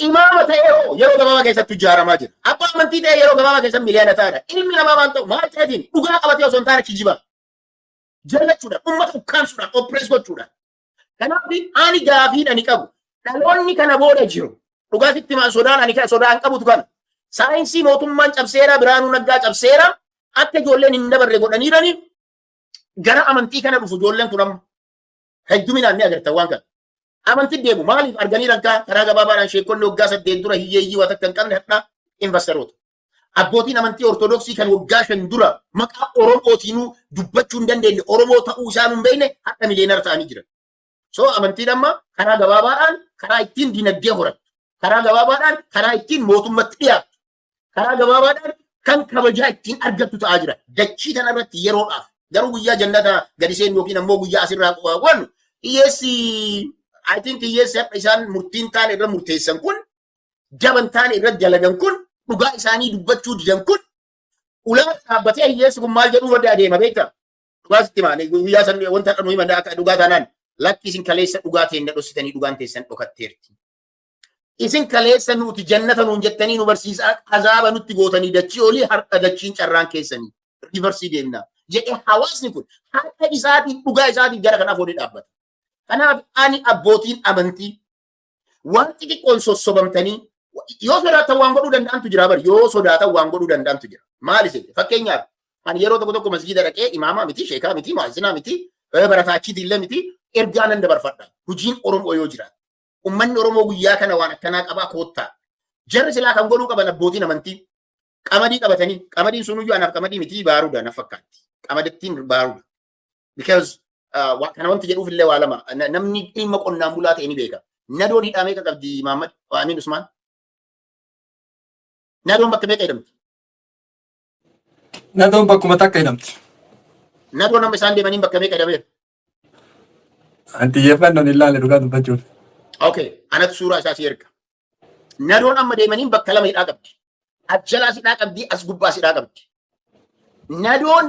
Imaama ta'ee yeroo gabaabaa keessatti ijaaramaa jira. Abbaa amantii ta'ee yeroo gabaabaa keessatti miliyaana ta'adha. Ilmi namaa waan ta'u maal ta'eetiin dhugaa qabatee osoo hin taane kijibaa. Jallachuudhaan uummata ukkaamsuudhaan oppirees gochuudhaan. Kanaaf ani gaafiin ani qabu dhaloonni kana booda jiru dhugaatitti maan sodaan qabutu kana. Saayinsii mootummaan cabseera Biraanuu Naggaa cabseera akka ijoolleen hin dabarre godhaniirani gara amantii kana dhufu ijoolleen kun amma hedduminaan ni agartan waan kana. Amantii deemu maaliif arganii rankaa karaa gabaabaadhaan sheekonni waggaa 8 dura hiyyeeyyii waan akka hin qabne hadhaa investeroota. Abbootiin amantii ortodoksii kan waggaa 5 dura maqaa Oromootiinuu dubbachuu hin dandeenye Oromoo ta'uu isaan hin beekne hadha miliyeenara ta'anii jiran. So amantiin amma karaa gabaabaadhaan karaa ittiin dinagdee horatu. Karaa gabaabaadhaan karaa ittiin mootummatti dhiyaatu. Karaa gabaabaadhaan kan kabajaa ittiin argattu ta'aa jira. Dachii kanarratti yeroodhaaf garuu guyyaa jannata gadi seenu yookiin ammoo guyyaa asirraa qo'annu hiyyeessi I think hiyyeessi isaan murtiin taane irra murteessan kun jaban taane irra dalagan kun dhugaa isaanii dubbachuu didan kun ulaa dhaabbatee hiyyeessi kun maal jedhuu wadda adeema beekta. Dhugaa sitti maane guyyaa san wanta dhanu himan akka dhugaa taanaan lakki isin kaleessa dhugaa teenya dhossitanii dhugaan teessan dhokatteerti. Isin kaleessa nuti jannata nuun jettanii nu barsiisaa azaaba nutti gootanii dachii olii har'a dachiin carraan keessanii riversii deemna jedhee hawaasni kun harka isaatiin dhugaa isaatiin gara kanaaf olii dhaabbata. Kanaaf ani abbootiin amantii waan xixiqqoon sossobamtanii yoo sodaatan waan godhuu danda'antu jira bari yoo sodaatan waan godhuu danda'antu jira. Maali seete fakkeenyaaf ani yeroo tokko masgiida dhaqee imaamaa miti sheekaa miti maazinaa miti barataachiiti illee miti ergaa nan dabarfadha. Hojiin Oromoo yoo jiraata. Ummanni Oromoo guyyaa kana waan akkanaa qabaa koottaa. Jarri silaa kan godhuu qaban abbootiin amantii qamadii qabatanii qamadiin sun iyyuu anaaf qamadii miti baaruudha naaf fakkaatti. Qamadittiin baaruudha. Because kana wanti jedhuuf illee waa lama namni ilma qonnaan bulaa ta'e ni beeka. Nadoon hidhaa meeqa qabdi Mahammad Amin Usmaan? Nadoon bakka meeqa jedhamti? Nadoon bakkuma takka jedhamti. Nadoon nama isaan deemaniin bakka meeqa jedhameera? Anti xiyyeeffannoon ilaalle dhugaa dubbachuuf. Okay, anatu suuraa isaa si erga. Nadoon amma deemaniin bakka lama hidhaa qabdi. Ajjalaa hidhaa qabdi, as gubbaa hidhaa qabdi. Nadoon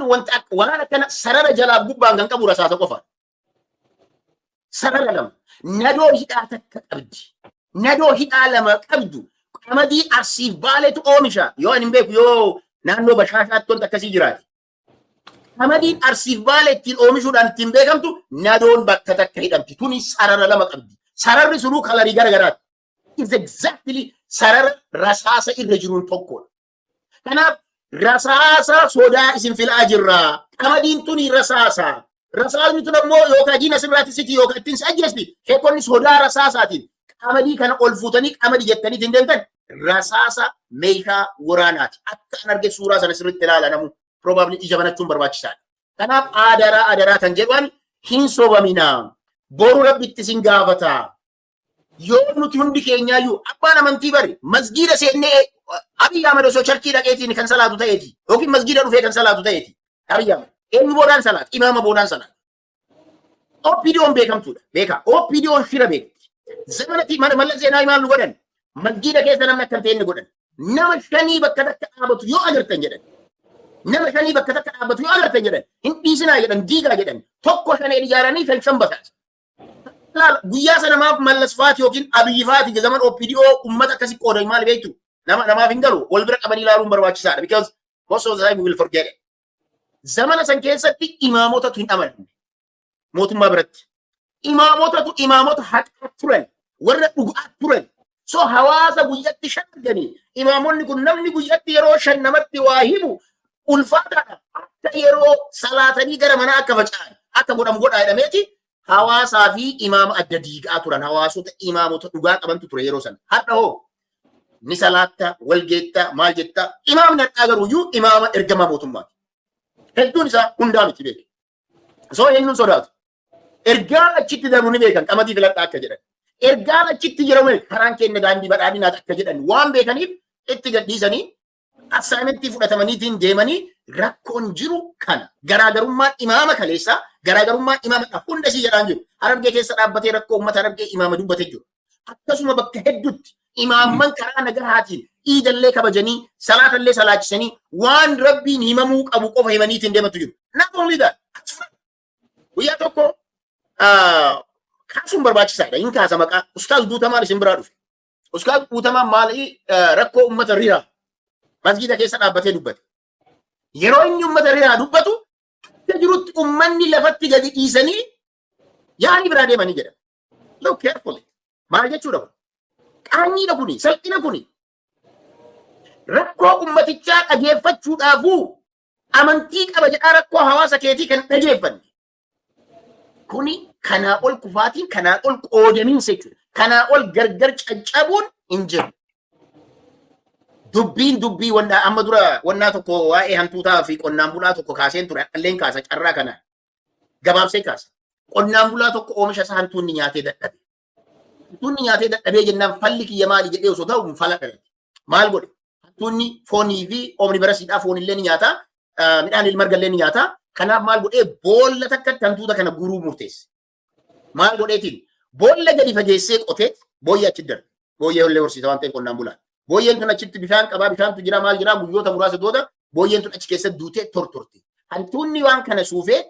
waan akkana sarara jalaaf gubbaan kan qabu rasaasa qofa. Sarara lama. Nadoo hidhaa takka qabdi. Nadoo hidhaa lama qabdu. Qamadii Arsiif Baaleetu oomisha. Yoo ani hin beeku yoo naannoo Bashaashaatti wanta akkasii jiraate. Qamadiin Arsiif Baalee ittiin oomishuudhaan ittiin beekamtu nadoon bakka takka hidhamti. Tuni sarara lama qabdi. Sararri sunuu kalarii garagaraati. It's exactly sarara rasaasa irra jiruun tokkodha. Kanaaf rasaasa sodaa isin filaa jirra. Qamadiin tuni rasaasa. Rasaasni tun ammoo yookaan diina sirraatti siti yookaan ittiin si ajjeesti. Sheekonni sodaa rasaasaatiin qamadii kana ol fuutanii qamadii jettanii ittiin deemtan rasaasa meeshaa waraanaati. Akka an arge suuraa sana sirriitti ilaala namu probably ija banachuun barbaachisaadha. Kanaaf adaraa kan jedhan hin sobaminaa. Boru rabbitti sin gaafata. Yoo nuti hundi keenyaayyuu abbaan amantii bari masgiida seennee Abiy Ahmed osoo charchii dhaqeetiin kan salaatu ta'eeti yookiin masgiida dhufee kan salaatu ta'eeti. Abiy Ahmed eenyu boodaan salaat imaama boodaan salaat. OPDO'n beekamtuudha beeka. OPDO'n shira beekti. Zamanati Mallas Zeenaawi maal nu godhan masgiida keessa namni akka ta'e inni godhan. Nama shanii bakka takka dhaabatu yoo agartan jedhan. Nama shanii bakka takka dhaabatu yoo agartan jedhan hin dhiisinaa jedhan diigaa jedhan tokko shanee ijaaranii shan basaasa. Guyyaa sana maaf Mallas faati yookiin Abiyyi faati zaman OPDO ummata akkasi qoodan maal beektu namaaf hin galu wal bira qabanii ilaaluun barbaachisaadha because most of the time we will forget it. Zamana san keessatti imaamotatu hin amanamne mootummaa biratti. Imaamotatu imaamota haqaa turan warra dhugaa turan. So hawaasa guyyatti shan arganii imaamonni kun namni guyyatti yeroo shan namatti waa himu ulfaataadha. Akka yeroo salaatanii gara manaa akka faca'an akka godhamu godhaa jedhameeti. Hawaasaa fi imaama adda diigaa turan hawaasota imaamota dhugaa qabantu ture yeroo sana. Har'a hoo ni salaatta walgeetta maal jetta imaamni har'aa garuuyyuu imaama ergamaa mootummaati. Hedduun isaa hundaa miti beeku. Osoo eenyuun sodaatu. Ergaan achitti darbu ni beekan qamadii filadhaa akka jedhan. Ergaan achitti jedhamu karaan keenya daandii badhaadhinaati akka jedhan waan beekaniif itti gadhiisanii assaayimentii fudhatamaniitiin deemanii rakkoon jiru kana. Garaagarummaan imaama kaleessaa garaagarummaan imaama hunda si jedhaan jiru. Harargee keessa dhaabbatee rakkoo uummata Harargee imaama dubbatee jiru. Akkasuma bakka hedduutti imaamman karaa nagahaatiin iidallee kabajanii salaatallee salaachisanii waan rabbiin himamuu qabu qofa himaniitiin deematu jiru. Not only that. Guyyaa tokko kaasuun barbaachisaadha. Hin kaasa maqaa Ustaaz Guutamaan isin biraa dhufe. Ustaaz Guutamaan maalii rakkoo uummata riraa masgiida keessa dhaabbatee dubbate. Yeroo inni uummata riraa dubbatu akka jirutti uummanni lafatti gadi dhiisanii yaa'anii biraa deemanii jedha. Look carefully. Maal jechuudha kun? Qaanyiidha kuni, salphina kuni. Rakkoo uummatichaa dhageeffachuudhaafuu amantii qaba jedhaa rakkoo hawaasa keetii kan dhageeffanne. Kuni kanaa ol kufaatiin, kanaa ol qoodamiinsa jechuudha. Kanaa ol gargar caccabuun hin jiru. Dubbii amma dura wannaa tokko waa'ee hantuutaa fi qonnaan bulaa tokko kaaseen ture. Illeen kaasa carraa kana gabaabsee kaasa. Qonnaan bulaa tokko oomisha isaa hantuunni nyaatee dadhabe. Hantuunni nyaatee dadhabee jennaan falli kiyya maali jedhee osoo ta'u fala dhalate. Maal godhe? Hantuunni foonii fi oomni barasiidhaa foonillee ni nyaata. Midhaan ilmargallee ni nyaata. Kanaaf maal godhee boolla takka hantuuta kana guruu murteesse. Maal godheetiin boolla gadi fageessee qotee booyyee achi darbe. Booyyee illee horsiisa waan ta'eef qonnaan bulaa. Booyyeen tun achitti bishaan qabaa bishaantu jira maal jira guyyoota muraasa booda booyyeen tun achi keessa duutee tortorte. Hantuunni waan kana suufee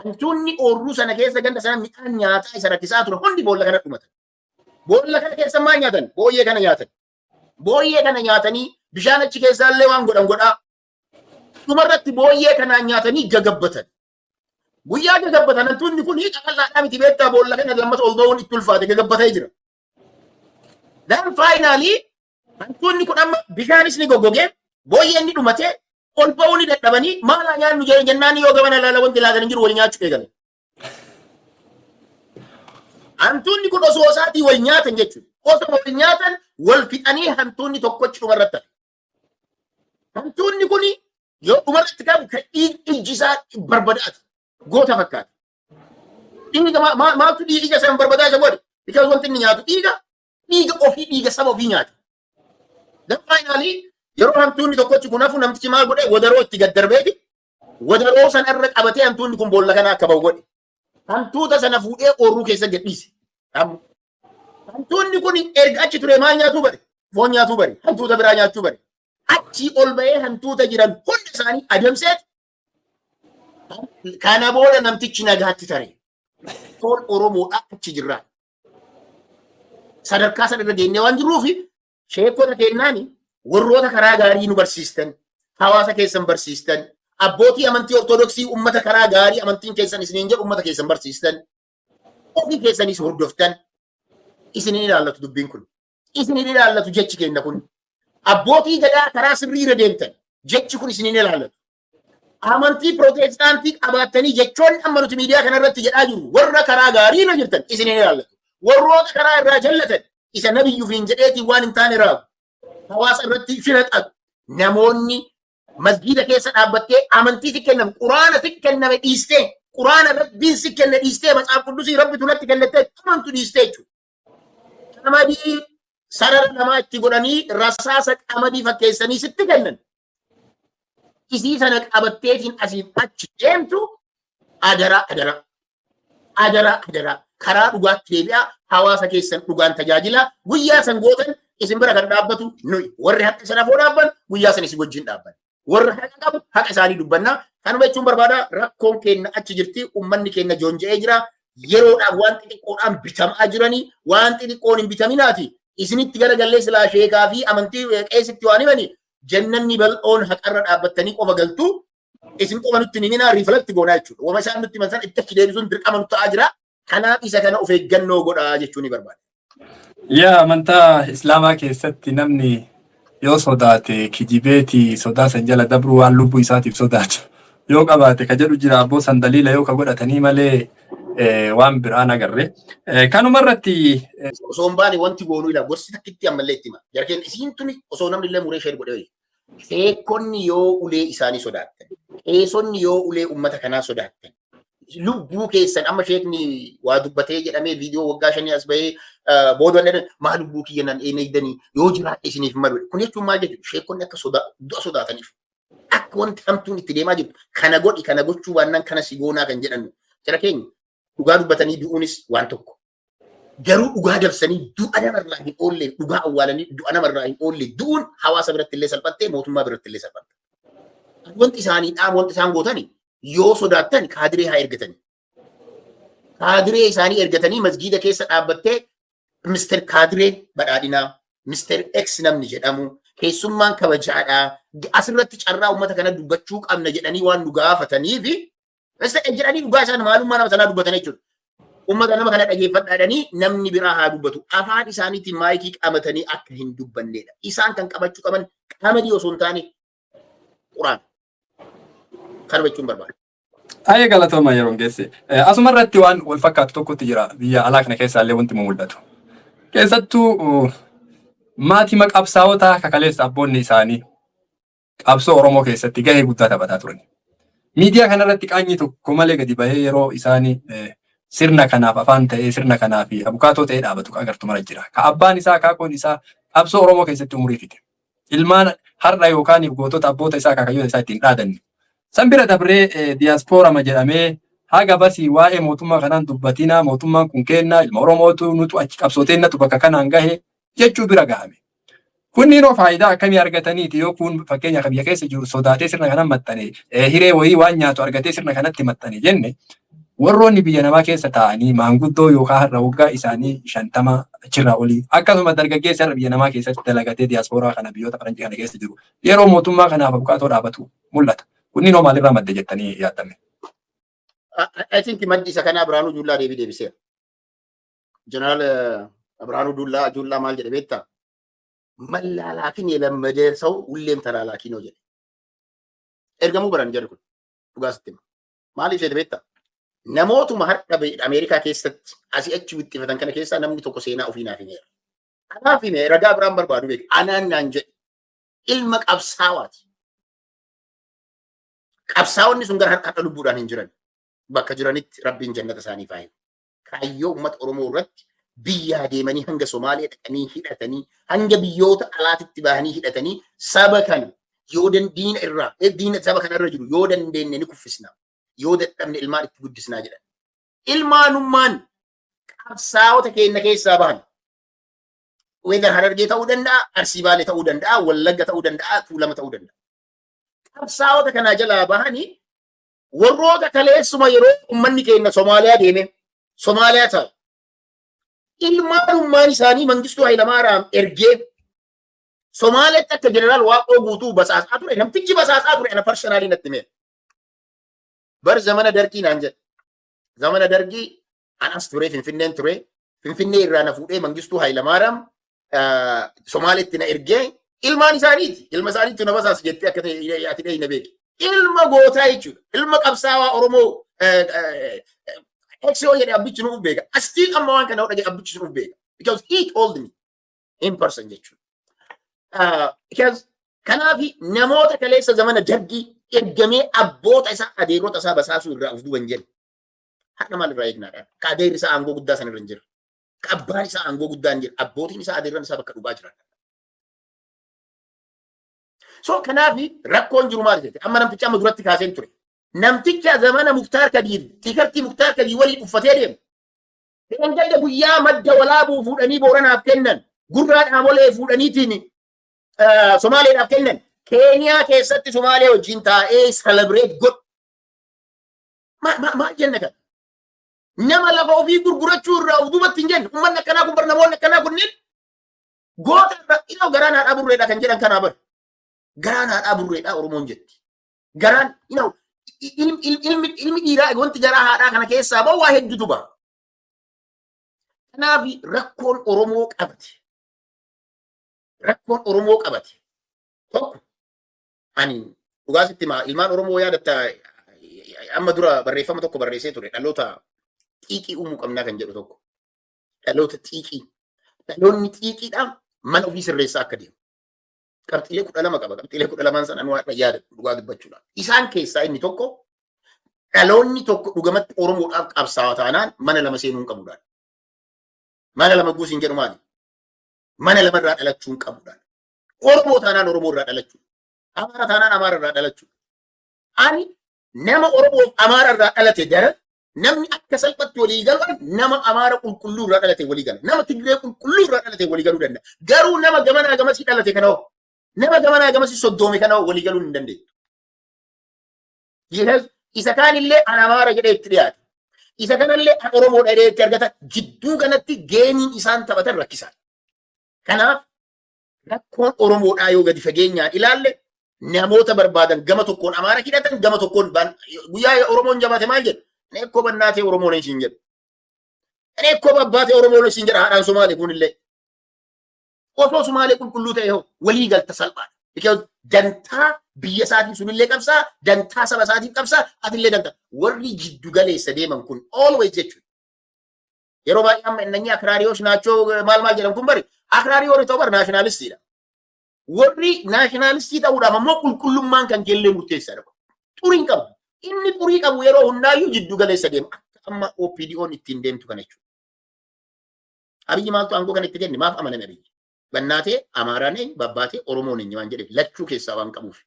hantuunni oorruu sana keessa ganda sana midhaan nyaataa isa rakkisaa ture hundi boolla kana dhumatan. Boolla kana keessa maal nyaatan? Booyyee kana nyaatan. Booyyee kana nyaatanii bishaan achi keessaallee waan godhaa. Dhumarratti booyyee kanaan nyaatanii gagabbatan. Guyyaa gagabbatan hantuunni kun qaqal'aadhaa miti beektaa boolla kana lammata ol ba'uun itti ulfaate gagabbatee jira. Then finally hantuunni kun amma bishaanis ni goggogee booyyeen ni dhumatee ol ba'uu ni dadhabanii maalaa nyaannu jennaan yoo gabana ilaala wanti ilaalan jiru wal nyaachuu eegale. Hantuunni kun osoo isaatii wal nyaatan jechuudha. Osoo wal nyaatan wal fixanii hantuunni tokkochi dhumarratti hafe. Hantuunni kun yoo dhumarratti qabu kan ijji isaa barbadaati. Goota fakkaata. Dhiiga maaltu ija sana barbadaa isa godhe? Because wanti inni nyaatu dhiiga ofii dhiiga saba ofii nyaata. Then finally yeroo hantuunni tokkochi kun hafu namtichi maal godhe wadaroo itti gad darbeeti. Wadaroo sana irra qabatee hantuunni kun boolla kana akka bahu godhe. Hantuuta sana fuudhee oorruu keessa gadhiise. Hantuutni kun erga achi ture maal nyaatuu bare? Foon nyaatuu bare. Hantuuta biraa nyaachuu bare. Achi ol ba'ee hantuuta jiran hunda isaanii adamseet. Kana booda namtichi nagaatti tare. Foon Oromoodhaa achi jirraa. Sadarkaa sana irra geenyee waan jirruufi sheekota kennaani warroota karaa gaarii nu barsiistan, hawaasa keessan barsiistan, abbootii amantii ortodoksii ummata karaa gaarii amantiin keessan isiniin jedhu ummata keessan barsiistan, ofii keessanis hordoftan isiniin ilaallatu dubbiin kun. Isiniin ilaallatu jechi kenna kun. Abbootii gadaa karaa sirrii irra deemtan jechi kun isiniin ilaallatu. Amantii Pirootestaantii qabaattanii jechoonni amma nuti miidiyaa kanarratti jedhaa jirru warra karaa gaarii irra jirtan isiniin ilaallatu. Warroota karaa irraa jallatan isa nabiyyuuf hin jedheetiin waan hin taane raabu. Hawaasa irratti firaxatu. Namoonni masgiida keessa dhaabbattee amantii si kenname, quraana si kenname dhiistee, quraana rabbiin si kenne dhiistee, macaafa quddusii rabbitu natti kennattee amantu dhiistee jechuudha. Qamadii sarara namaa itti godhanii rasaasa qamadii fakkeessanii sitti kennan. Isii sana qabatteetiin asiin achi deemtu adara adara. Adara adara. Karaa dhugaatti deebi'aa hawaasa keessan dhugaan tajaajila guyyaa san gootan isin bira kan dhaabbatu nuyi warri haqa sana foo dhaabban guyyaa san isin wajjin dhaabban warri haqa qabu haqa isaanii dubbannaa kanuma jechuun barbaada rakkoon keenya achi jirti ummanni keenya joonja'ee jira yeroodhaaf waan xixiqqoodhaan bitamaa jiranii waan xixiqqoon hin bitaminaati isinitti garagallee silaa sheekaa fi amantii qeesitti waan himani jannanni bal'oon haqarra dhaabbattanii qofa galtu isin qofa nutti himinaa riifalatti goonaa jechuudha wama isaan nutti himan san itti achi deebisuun dirqama nutti ta'aa jira. Kanaaf isa kana of eeggannoo godhaa jechuun ni barbaada. Yaa amantaa Islaamaa keessatti namni yoo sodaate kijibeeti sodaa san jala dabru waan lubbuu isaatiif sodaatu yoo qabaate ka jedhu jira abboo san daliila yoo ka godhatanii malee waan biraan agarre. Kanuma irratti osoo hin baane wanti goonuu ila gorsi takkitti ammallee itti hima. Jarkeen isiin tuni osoo namni illee muree ishee godhee seekonni yoo ulee isaanii sodaattan, qeesonni yoo ulee ummata kanaa sodaattan. Lubbuu keessan amma sheekni waa dubbatee jedhamee viidiyoo waggaa 5 as bahee boodonni maal lubbuu kiyya nan eegdanii yoo jiraate isiniif malu. Kun jechuun maal jechuudha? Sheekonni akka du'a sodaataniif akka wanti hamtuun itti deemaa jirtu kana godhi kana gochuu baannaan kana si goonaa kan jedhan jara keenya dhugaa dubbatanii du'uunis waan tokko. Garuu dhugaa dabsanii du'a namarraa hin oolle dhugaa awwaalanii du'a namarraa hin oolle du'uun hawaasa biratti illee salphattee mootummaa biratti illee salphatte. Wanti isaanii dhaam wanti isaan gootanii yoo sodaattan kaadiree haa ergatanii. Kaadiree isaanii ergatanii masgiida keessa dhaabbattee Mr. Kaadireen badhaadhinaa, Mr. X namni jedhamu, keessummaan kabajaadhaa, asirratti carraa uummata kana dubbachuu qabna jedhanii waan nu gaafataniif Mr. X jedhanii dhugaa isaan maalummaa nama sanaa dubbatan jechuudha. Uummata nama kana dhageeffadhaadhanii namni biraa haa dubbatu. Afaan isaaniitiin maayikii qabatanii akka hin dubbannedha. Isaan kan qabachuu qaban qamadii osoo hin taane quraana. Kan jechuun barbaada. Ayya galatooma yeroo geesse. Asuma irratti waan wal fakkaatu tokkotti jira biyya alaa kana keessa illee wanti mul'atu. Keessattuu maatii qabsaa'otaa kakaleessa abboonni isaanii qabsoo Oromoo keessatti gahee guddaa taphataa turan. Miidiyaa kanarratti qaanyii tokko malee gadi bahee yeroo isaanii sirna kanaaf afaan ta'ee sirna kanaaf abukaatoo ta'ee dhaabatu agartu mara jira. Ka abbaan isaa akaakon isaa qabsoo Oromoo keessatti umurii fite. Ilmaan har'a yookaan gootota abboota isaa akaakayyoota isaa ittiin dhaadanne. San bira dabree diiyaasporama jedhamee haga basii waa'ee mootummaa kanaan dubbatina mootummaan kun kenna ilma Oromootu nutu achi qabsooteenatu bakka kanaan gahe jechuu bira gahame. Kunniinoo faayidaa akkamii argataniiti yoo kun fakkeenya biyya keessa jiru sodaatee sirna kanan maxxane hiree wayii waan nyaatu argatee sirna kanatti maxxane jenne warroonni biyya namaa keessa taa'anii maanguddoo yookaan har'a waggaa isaanii 50 achirraa olii akkasuma dargaggeessa har'a biyya namaa keessatti dalagatee diiyaasporaa kana biyyoota faranjii kana keessa jiru yeroo mootummaa kanaaf abukaatoo dhaabatu mul'ata. Kunniinoo maalirraa madde jettanii yaadame? I think maddi isa kana Abiraanuu Juullaa deebiseera. Jeneraal Abiraanuu Juullaa maal jedhe beektaa? Mallaalaakiin የለመደ ሰው ሁሌም ተላላኪ ነው jedhe. Ergamuu baran jedhu kun dhugaa sitti hima. Maaliif jedhe beektaa? Namootuma har'a Ameerikaa keessatti asii achi wixxifatan kana keessaa namni tokko seenaa ofii naaf himeera. Anaaf hime ragaa biraan barbaadu beeku. Anaan naan jedhe ilma qabsaawaati. Qabsaa'onni sun gara har'a lubbuudhaan hin jiran. Bakka jiranitti rabbiin jannata isaanii faayu. Kaayyoo uummata Oromoo irratti biyyaa deemanii hanga Somaaliyaa dhaqanii hidhatanii hanga biyyoota alaatitti bahanii hidhatanii saba kana yoo diina irraa diina saba kana irra jiru yoo dandeenye ni kuffisna yoo dadhabne ilmaan itti guddisnaa jedhan. ilmaanummaan qabsaa'ota keenya keessaa bahan. Weedar Harargee ta'uu danda'a, Arsii Baalee ta'uu danda'a, Wallagga ta'uu danda'a, Tuulama ta'uu danda'a. Qabsaa'ota kanaa jalaa bahanii warroota kaleessuma yeroo uummanni keenya Somaaliyaa deeme, Somaaliyaa ta'a. Ilmaanummaan isaanii Mangistuu Hayilamaaraam ergee Somaaliyaatti akka jeneraal Waaqoo guutuu basaasaa ture. Namtichi basaasaa ture ana parsanaalii natti hime. Bar zamana dargii naan jedhe. Zamana dargii anas ture, Finfinneen ture. Finfinnee irraa na fuudhee Mangistuu Hayilamaaraam Somaaliyaatti na ergee ilmaan isaaniiti. Ilma isaaniitti na basaas jettee akka ati dhahina beeki. Ilma gootaa jechuudha. Ilma qabsaawaa Oromoo XO jedhee abbichi nuuf beeka. Astiin amma waan kana dhagee abbichi nuuf beeka. Because he told me in person jechuudha. Because kanaafi namoota kaleessa zamana dargii ergamee abboota isaa adeerota isaa basaasuu irraa of duuban jedhe. Haadha maal irraa eegnaadhaan? Ka adeerri isaa aangoo guddaa sana irra hin jirre. Ka abbaan isaa aangoo guddaa hin jirre. Abbootiin isaa adeerran isaa bakka dhugaa jiran. So kanaafi rakkoon jiru maal jette? Amma namticha amma duratti kaaseen ture. Namticha zamana Muktaar Kadiir, tikartii Muktaar Kadiir waliin uffatee deemu. Dangalla guyyaa madda walaabuu fuudhanii Booranaaf kennan. Gurraa dhaamolee fuudhaniitiin Somaaliyaadhaaf kennan. Keeniyaa keessatti Somaaliyaa wajjin taa'ee celebrate godhu. Maal jenna kana? Nama lafa ofii gurgurachuu irraa of duubatti hin jenne. Uummanni akkanaa kun bar namoonni akkanaa kunniin goota irraa garaan haadhaa burreedha kan jedhan kanaa bar. Garaan haadhaa burreedha Oromoon jetti. Garaan ilmi dhiiraa wanti garaa haadhaa kana keessaa bahu waa hedduutu baha. Kanaaf rakkoon Oromoo qabate. Rakkoon Oromoo qabate. Tokko ani dhugaasitti ilmaan Oromoo yaadatta amma dura barreeffama tokko barreessee ture dhaloota xiiqii uumuu qabnaa kan jedhu tokko. Dhaloota xiiqii. Dhaloonni xiiqiidhaan mana ofii sirreessaa akka deemu. Qabxiilee 12 qaba. Qabxiilee 12 sana nu akka yaada dhugaa dubbachuudhaan. Isaan keessaa inni tokko dhaloonni tokko dhugamatti Oromoodhaaf qabsaa'aa taanaan mana lama seenuu hin qabuudhaan. Mana lama guusin jedhu maali? Mana lama irraa dhalachuu hin qabuudhaan. Oromoo taanaan Oromoo irraa dhalachuu. Amaara taanaan Amaara irraa dhalachuu. Ani nama Oromoof Amaara irraa dhalate dara namni akka salphatti walii galu nama Amaara qulqulluu irraa dhalate walii gala. Nama Tigree qulqulluu irraa dhalate walii galuu danda'a. Garuu nama gamanaa gamasii dhalate kana nama gamanaa gamasii soddoome kana walii galuu hin dandeettu. Isa kaanillee an Amaara jedhee itti dhiyaate. Isa kanallee an Oromoo jedhee itti argata. Jidduu kanatti geemiin isaan taphatan rakkisaa. Kanaaf rakkoon Oromoodhaa yoo gadi fageenyaan ilaalle namoota barbaadan gama tokkoon Amaara hidhatan gama tokkoon guyyaa Oromoon jabaate maal jedhu? Neekkoo bannaatee Oromoon hin jedhu. Neekkoo babbaatee Oromoon hin jedha haadhaan Somaalee kunillee. Osoo Somaalee qulqulluu ta'e walii galta salphaadha. Because dantaa biyya isaatiif sunillee qabsaa, dantaa saba isaatiif qabsaa, atillee dantaa. Warri jiddu galeessa deeman kun always jechuudha. Yeroo baay'ee amma inni akraariyoos naachoo maal jedhan kun bari akraariyoon ta'u bar naashinaalistiidha. Warri naashinaalistii ta'uudhaaf ammoo qulqullummaan kan keellee murteessaadha. Xuriin qabu. Inni xurii qabu yeroo hundaayyuu jiddu galeessa deema. Amma OPDO'n ittiin deemtu kana jechuudha. Abiyyi maaltu aangoo kan itti kenne maaf amaname Abiyyi? Bannaatee Amaaraan babbaatee Oromoon waan jedheef lachuu keessaa waan qabuuf.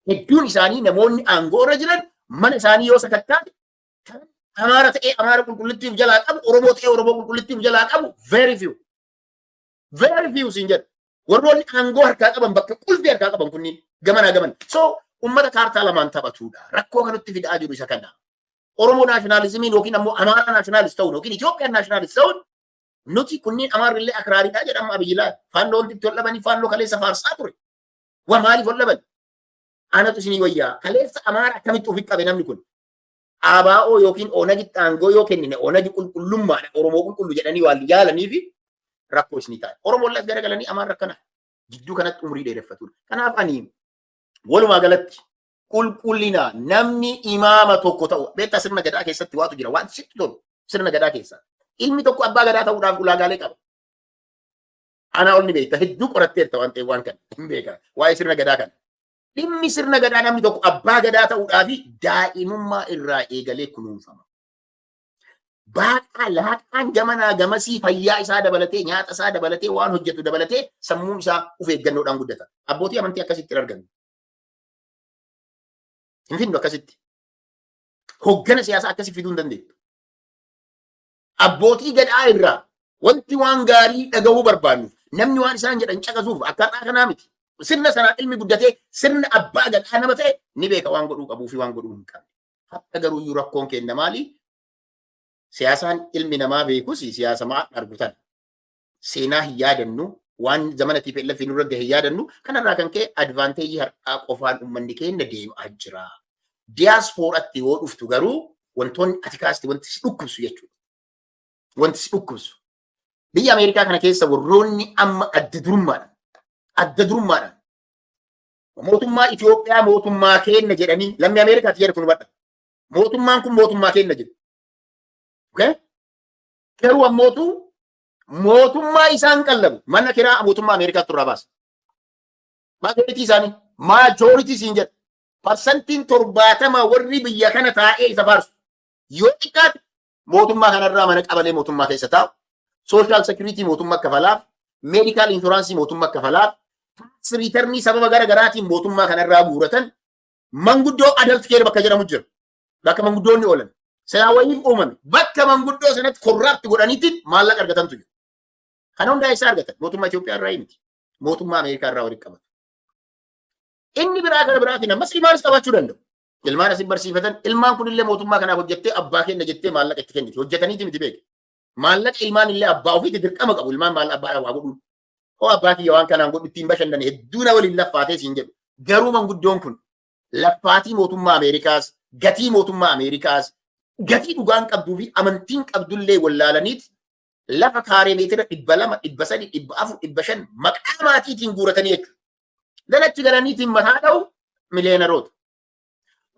Hedduun isaanii namoonni aangoo irra jiran mana isaanii yoo sakattaate Amaara ta'ee Amaara qulqullittiif jalaa qabu, Oromoo ta'ee Oromoo qulqullittiif jalaa qabu very few. Very few siin jedhu. Warroonni aangoo harkaa qaban bakka qulfii harkaa qaban kunniin gamanaa gaman. So ummata kaartaa lamaan taphatudha. Rakkoo kanatti fidaa jiru isa kana. Oromoo naashinaalizimiin yookiin ammoo Amaara naashinaalisti ta'uun yookiin Itoophiyaan naashinaalisti ta'uun nuti kunniin Amaarrillee akraariidhaa jedhama Abiyyilaa. Faannoo wanti itti hodhabanii faannoo kaleessa faarsaa ture. Waa maaliif hodhaban? Anatu isinii wayyaa. Kaleessa Amaara akkamitti ofitti qabe namni kun? ABO yookiin Onagitti aangoo yoo kennine Onagi qulqullummaadha Oromoo qulqullu jedhanii waan yaalanii fi rakkoo isinii ta'a. Oromoon las garagalanii Amaara akkana jidduu kanatti umurii dheereffatudha. Kanaaf ani walumaa galatti qulqullina namni imaama tokko ta'u beektaa sirna gadaa keessatti waatu jira waan sitti tolu sirna gadaa keessa. Ilmi tokko abbaa gadaa ta'uudhaaf ulaagaalee qaba. Ana ol ni beekta hedduu qoratteerta waan ta'eef waan kana hin beeka waa'ee sirna gadaa kana. Dhimmi sirna gadaa namni tokko abbaa gadaa ta'uudhaaf daa'imummaa irraa eegalee kunuunfama. Baaqaa laaqaan gamanaa gamasii fayyaa isaa dabalatee nyaata isaa dabalatee waan hojjetu dabalatee sammuun isaa of eeggannoodhaan guddata. Abbootii amantii akkasitti argamu. Hin finnu akkasitti. Hoggana siyaasaa akkasii fiduu hin dandeettu. abbootii gadaa irraa wanti waan gaarii dhagahuu barbaannu namni waan isaan jedhan caqasuuf akkaataa kanaa miti. Sirna sanaa ilmi guddatee sirna abbaa gadaa nama ta'e ni beeka waan godhuu qabuu fi waan godhuu hin qabne. Hatta garuu iyyuu rakkoon kenna maali? Siyaasaan ilmi namaa beekus siyaasa maa argutan. Seenaa hin yaadannu waan zamana TPLF nurra gahe hin yaadannu kanarraa kan ka'e advaanteejii har'aa qofaan uummanni keenya deemaa jira. Diyaaspooratti yoo dhuftu garuu wantoonni ati kaaste wanti si dhukkubsu jechuudha. Wanti si dhukkubsu. Biyya Ameerikaa kana keessa warroonni amma adda durummaadhaan mootummaa Itoophiyaa mootummaa keenya jedhanii lammii Ameerikaatti jedhu kun badha. Mootummaan kun mootummaa keenya jedhu. Garuu ammootu mootummaa isaan qallabu mana kiraa mootummaa Ameerikaatti irraa baasa. Maajoritii isaanii maajoritii siin jedha. Parsantiin 70 warri biyya kana taa'ee isa faarsu. Yoo xiqqaate mootummaa kanarraa mana qabalee mootummaa keessa taa'u. Social security mootummaa kafalaaf, medical insurance mootummaa kafalaaf, tax return sababa gara garaatiin mootummaa kanarraa guuratan manguddoo adult care bakka jedhamu jira. Bakka manguddoonni oolan. Sanaa wayiif uumame. Bakka manguddoo sanatti korraapti godhaniitiin maallaqa argatantu jiru. Kana hundaa isaa argatan mootummaa Itoophiyaa irraa miti. Mootummaa Ameerikaa irraa walitti qabatu. Inni biraa kana biraatiin ammas ilmaanis qabachuu danda'u. Ilmaan asii barsiifatan ilmaan kunillee mootummaa kanaaf hojjettee abbaa keenya jettee maallaqa itti kenniti. Hojjetaniiti miti beeku. Maallaqa ilmaan illee abbaa ofiitti dirqama qabu ilmaan maallaqa abbaa waa godhuun. Oo abbaa kiyya waan kanaan godhu ittiin bashannane hedduu na waliin laffaatee siin jedhu. Garuu manguddoon kun laffaatii mootummaa Ameerikaas gatii mootummaa Ameerikaas gatii dhugaan qabduu fi amantiin qabdullee wallaalaniiti lafa kaaree meetira 200, 300, 400, 500 maqaa maatiitiin guuratanii jechuudha. Dalachi galaniitiin mataa dha'u miliyoonaroota.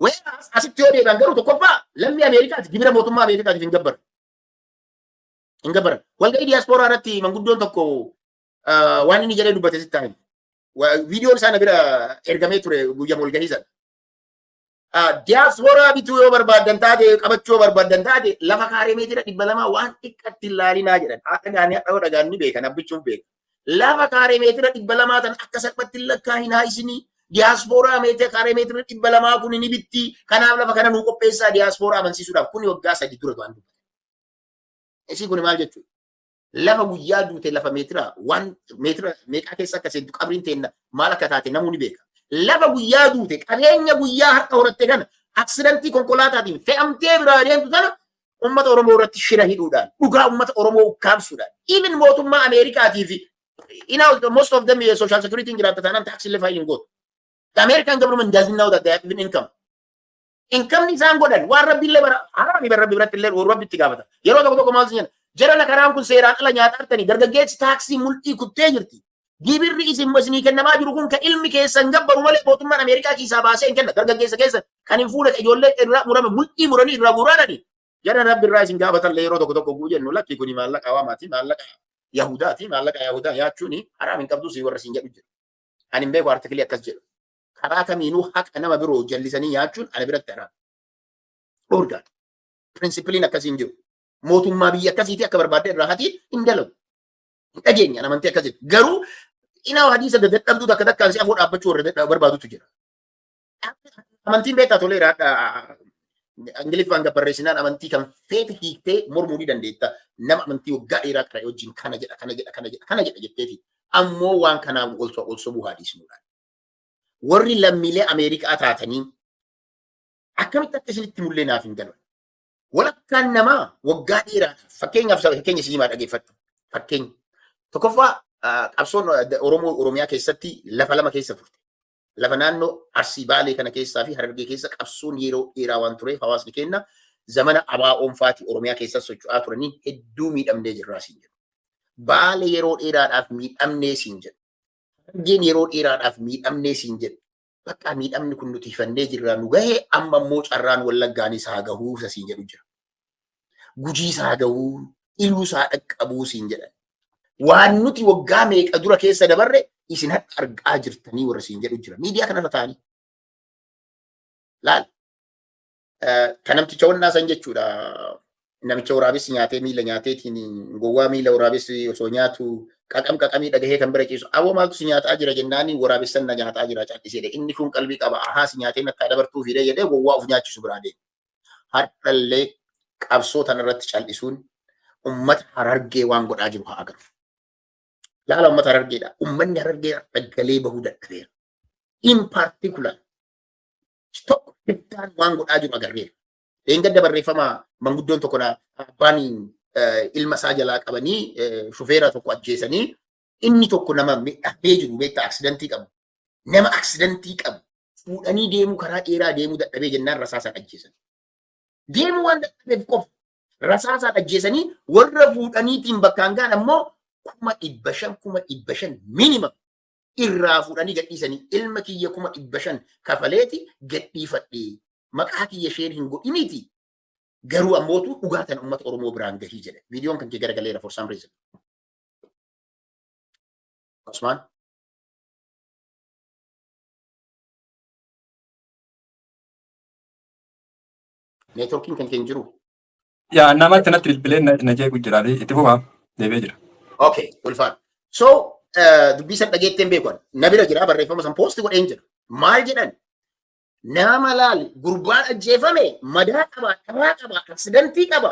Weeraas asitti yoo deebi'an garuu tokkoffaa lammii Ameerikaati gibira mootummaa Ameerikaatiif hin gabbaran. Hin gabbaran. Walga'ii diyaaspooraa irratti manguddoon tokko waan inni jedhee dubbate sitti taa'e. Viidiyoon isaa bira ergamee ture guyyaa walga'ii sana. Diyaaspooraa bituu yoo barbaadan taate qabachuu yoo barbaadan taate lafa kaaree meetira 200 waan xiqqatti ilaalinaa jedhan. Haadha gaanii hadha dhagaan ni beekan abbichuuf beekan. Lafa kaaree meetira 200 tan akka salphatti lakkaa'inaa isinii diyaaspooraa meetira kaaree meetira 200 kun ni bitti. Kanaaf lafa kana nuu qopheessaa diyaaspooraa amansiisuudhaaf kun waggaa 3 dura waan dubbate. Isin kun maal jechuudha? Lafa guyyaa duute lafa meetira meeqaa keessa akka seentu qabriin teenna maal akka taate namuu ni beeka. Lafa guyyaa duute qabeenya guyyaa har'a horatte kana aksidantii konkolaataatiin fe'amtee biraa deemtu sana uummata Oromoo irratti shira hidhuudhaan dhugaa uummata Oromoo ukkaamsuudhaan even mootummaa Ameerikaatii fi most of them social security jiraata taanaan taxi illee filing gootu. The American government doesn't know that they have even income. Income isaan godhan waan rabbiillee haraami rabbi biratti illee rabbi itti gaafata. Yeroo tokko maal jenna jara karaan kun seeraan ala nyaata artanii dargaggeessi taaksii mul'ii kuttee jirti. Gibirri isinii kennamaa jiru kun kan ilmi keessan gabbaru malee mootummaan Ameerikaa keessaa baasee hin kenna. Dargaggeessa keessa kan hin fuudhe ijoollee irraa murame mul'ii muranii irraa guuraadhani. Jara rabbi irraa isin gaafatan yeroo tokko guu jennu lakki kuni maallaqa hawaamaati maallaqa Yahudaati maallaqa Yahudaa nyaachuun haraam hin qabdu si warra siin jedhu jira. Ani hin beeku artikilii akkas jedhu. Karaa kamiinuu haqa nama biroo jallisanii nyaachuun ana biratti haraam. Dhorgaan. Pirinsipiliin akkasii hin jiru. Mootummaa biyya akkasiiti akka barbaadde irraa hatiin hin dalagu. Hin dhageenya amantii akkasii. Garuu inaa hadiisa dadhabduu takka takkaan si afoo dhaabbachuu warra barbaadutu jira. Amantiin beektaa toleera Ingiliffaan gabbarreessinaan amantii kan feete hiiktee mormuu ni dandeetta. Nama amantii waggaa dheeraa qara wajjin kana jedha jetteeti. Ammoo waan kanaaf ol sobuu haadhiisnuudhaan. Warri lammiilee Ameerikaa taatanii akkamitti akka isinitti mul'ee naaf hin galan. Walakkaan namaa waggaa dheeraa fakkeenyaaf fakkeenya siimaa dhageeffadhu. Fakkeenya tokkoffaa qabsoon Oromiyaa keessatti lafa lama keessa turte. Lafa naannoo Arsii Baalee kana keessaa fi Harargee keessa qabsoon yeroo dheeraa waan tureef hawaasni keenya zamana ABO'oomfaatii Oromiyaa keessa socho'aa turanii hedduu miidhamnee jirraa siin jedhu. Baalee yeroo dheeraadhaaf miidhamnee siin jedhu. Harargeen yeroo dheeraadhaaf miidhamnee siin jedhu. Bakka miidhamni kun nuti ifannee jirraa nu gahee amma immoo carraan Wallaggaanis haa gahuu siin jedhu jira. Gujiis haa gahuu, Iluus haa dhaqqabuu siin jedhan. Waan nuti waggaa meeqa dura keessa dabarre isin har'a argaa jirtanii warra siin jedhu jira. Miidiyaa kanarra taa'anii. Laal. Kan namticha wannaa san jechuudha. Namicha waraabessi nyaatee miila nyaateetiin gowwaa miila waraabessi osoo nyaatu qaqamii dhagahee kan bira ciisu. Awwa maaltu si nyaataa jira jennaani waraabessan na nyaataa jira calliseedha. Inni kun qalbii qaba. Ahaa si nyaatee nakkaa dabartuu fidee jedhee gowwaa of nyaachisu biraa deema. Har'allee qabsoo tanarratti callisuun ummata Harargee waan godhaa jiru haa agarru. Laala ummata Harargeedha. Ummanni Harargee dhaggalee bahuu dadhabeera. In particular tokko bittaan waan godhaa jiru agarreera. Eengadda barreeffama manguddoon tokko abbaan ilma isaa jalaa qabanii shufeera tokko ajjeesanii inni tokko nama midhafee jiru beektaa aksidantii qabu. Nama aksidantii qabu fuudhanii deemuu karaa dheeraa deemuu dadhabee jennaan rasaasaan ajjeesan. Deemuu waan dadhabeef qofa rasaasaan ajjeesanii warra fuudhaniitiin bakkaan gaan ammoo 500,000 minimum irraa fuudhanii gadhiisanii ilma kiyya 500,000 kafaleeti gadhiifadhee maqaa kiyya isheen hin godhiniiti. Garuu ammootu dhugaatan uummata Oromoo biraan gahii jedhe. Viidiyoon kan kee garagaleera for some reason. Osman. Neetworkiin kan kee hin jiru. Yaa namatti natti bilbilee na jeequ jira itti fufaa deebi'ee jira. Okay, ulfaan. So dubbii san dhageetteen beekuun na bira jira barreeffama san poosti godheen jira. Maal jedhan? Nama laal gurbaan ajjeefame madaa qaba, karaa qaba, aksidantii qaba.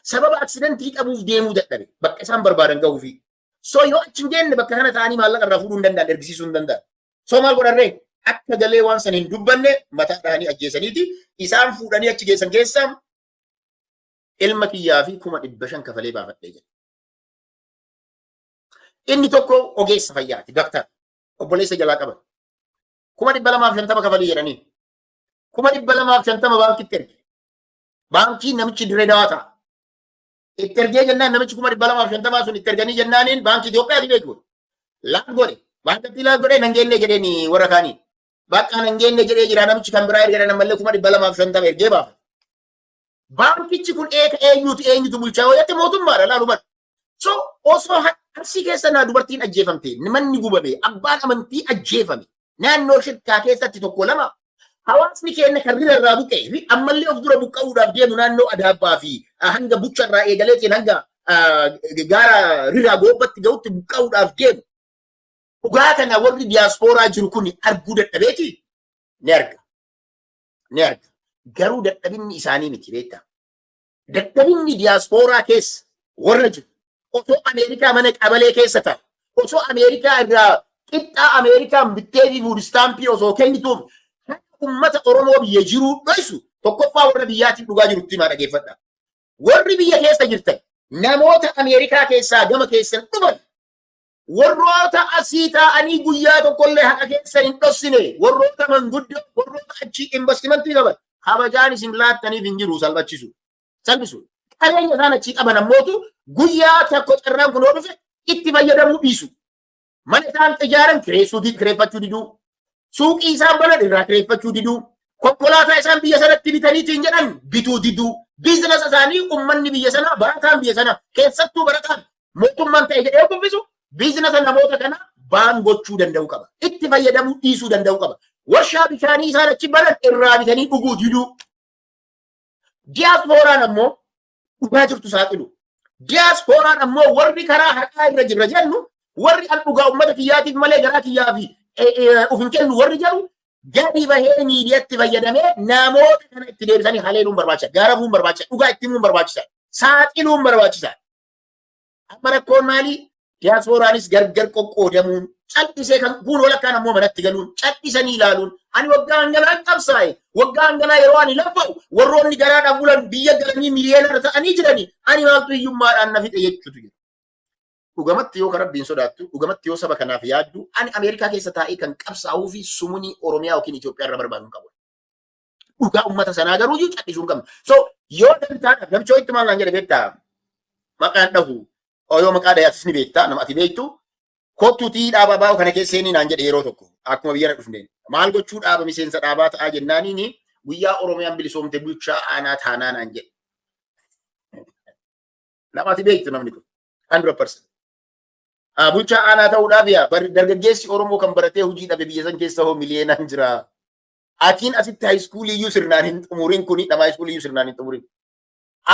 Sababa aksidantii qabuuf deemuu dadhabe bakka isaan barbaadan gahuufi. So yoo achi hin jenne bakka kana ta'anii maallaqa irraa fuudhuu hin danda'an, ergisiisuu hin danda'an. So maal godharree? Akka galee waan san hin dubbanne mataa dhahanii ajjeesaniiti. Isaan fuudhanii achi geessan keessaa ilma kiyyaa fi 500,000 kafalee baafadhee jira. Inni tokko ogeessa fayyaati, daktar obboleessa jalaa qaban. 250 kafalii jedhanii 250 baankitti erge. Baankii namichi diree daawwataa. Itti ergee jennaan namichi 250 sun itti erganii jennaaniin baankii Itoophiyaati beeku. Laan godhe baankatti laan godhe nan geenne jedheen warra kaanii. Bakka nan geenne jedhee jira namichi kan biraa ergee nan mallee 250 ergee baafa. Baankichi kun eenyutu bulchaa hojjette mootummaadha laaluman. So osoo harsi keessa naa dubartiin ajjeefamte manni gubame abbaan amantii ajjeefame naannoo shirkaa keessatti tokko lama hawaasni keenya kan rira irraa buqqee fi ammallee of dura buqqa'uudhaaf deemu naannoo Adaabbaa fi hanga bucha irraa eegaleetiin hanga gaara riraa goobbatti ga'utti buqqa'uudhaaf deemu. Dhugaa kana warri diyaaspooraa jiru kun arguu dadhabeeti ni arga. Ni arga. Garuu dadhabinni isaanii miti beektaa. Dadhabinni diyaaspooraa keessa warra jiru. Osoo Ameerikaa mana qabalee keessa ta'a. Osoo Ameerikaa irraa qixxaa Ameerikaan bittee fi fuudistaampii osoo kennituuf uummata Oromoo biyya jiruu dho'isu tokkoffaa warra biyyaatiin dhugaa jirutti himaa dhageeffadha. Warri biyya keessa jirtan namoota Ameerikaa keessaa gama keessan dhufan warroota asii taa'anii guyyaa tokkollee haqa keessan hin dhossine warroota manguddoo warroota achi investimentii qaban kabajaan isin laattaniif hin jiru salphisu. Qabeenya isaan achii qaban ammootu guyyaa tokko carraan kun dhufe itti fayyadamuu dhiisu. Mana isaan ijaaran kireeffachuu diduu. Suuqii isaan banan irraa kireeffachuu diduu. Konkolaataa isaan biyya sanatti bitaniitiin jedhan bituu diduu. Biizinasa isaanii uummanni biyya sanaa barataan biyya sanaa keessattuu barataan mootummaan ta'e jedhee kuffisu biizinasa namoota kana baan gochuu danda'u qaba. Itti fayyadamuu dhiisuu danda'u qaba. Warshaa bishaanii isaan achi banan irraa bitanii dhuguu diduu. Diyaaspooraan ammoo dhugaa jirtu saaxilu. Diyaaspooraan ammoo warri karaa harkaa irra jirra jennu warri an dhugaa uummata kiyyaatiif malee garaa kiyyaa fi uf hin kennu warri jedhu gadi bahee miidiyaatti fayyadamee namoota kana itti deebisanii haleeluun barbaachisa. Gaaramuun barbaachisa. Dhugaa itti himuun barbaachisa. Saaxiluun barbaachisa. Amma rakkoon maalii? Diyaaspooraanis gargar qoqqoodamuun callisee kan kun walakkaan ammoo manatti galuun callisanii ilaaluun ani waggaa hanganaa qabsaa'e waggaa hanganaa yeroo ani laffa'u warroonni garaadhaan bulan biyya galanii miliyoonara ta'anii jiranii ani maaltu hiyyummaadhaan na fixe jechuutu jira. Dhugamatti yoo karabbiin sodaattu dhugamatti yoo saba kanaaf yaaddu ani Ameerikaa keessa taa'ee kan qabsaa'uu fi sumunii Oromiyaa yookiin Itoophiyaa irra barbaadu qabu. Dhugaa uummata sanaa garuu iyyuu callisuu hin qabnu. So yoo dantaadhaaf namicha itti maal naan jedhe beektaa maqaan dhahu yoo maqaa dhayaatis ni beektaa nama ati beektu kottuutii dhaaba baa'u kana keesseenii naan jedhe yeroo tokko akkuma biyya na dhufneen maal gochuu dhaaba miseensa dhaabaa ta'aa jennaaniini guyyaa Oromiyaan bilisoomte bulchaa aanaa taanaa naan jedhe. Nama ati beektu namni kun 100%. Bulchaa aanaa ta'uudhaaf yaa dargaggeessi Oromoo kan baratee hojii dhabe biyya san keessa hoo miliyoonaan jira. Atiin asitti haayiskuulii iyyuu sirnaan hin xumuriin kuni nama haayiskuulii iyyuu sirnaan hin xumuriin.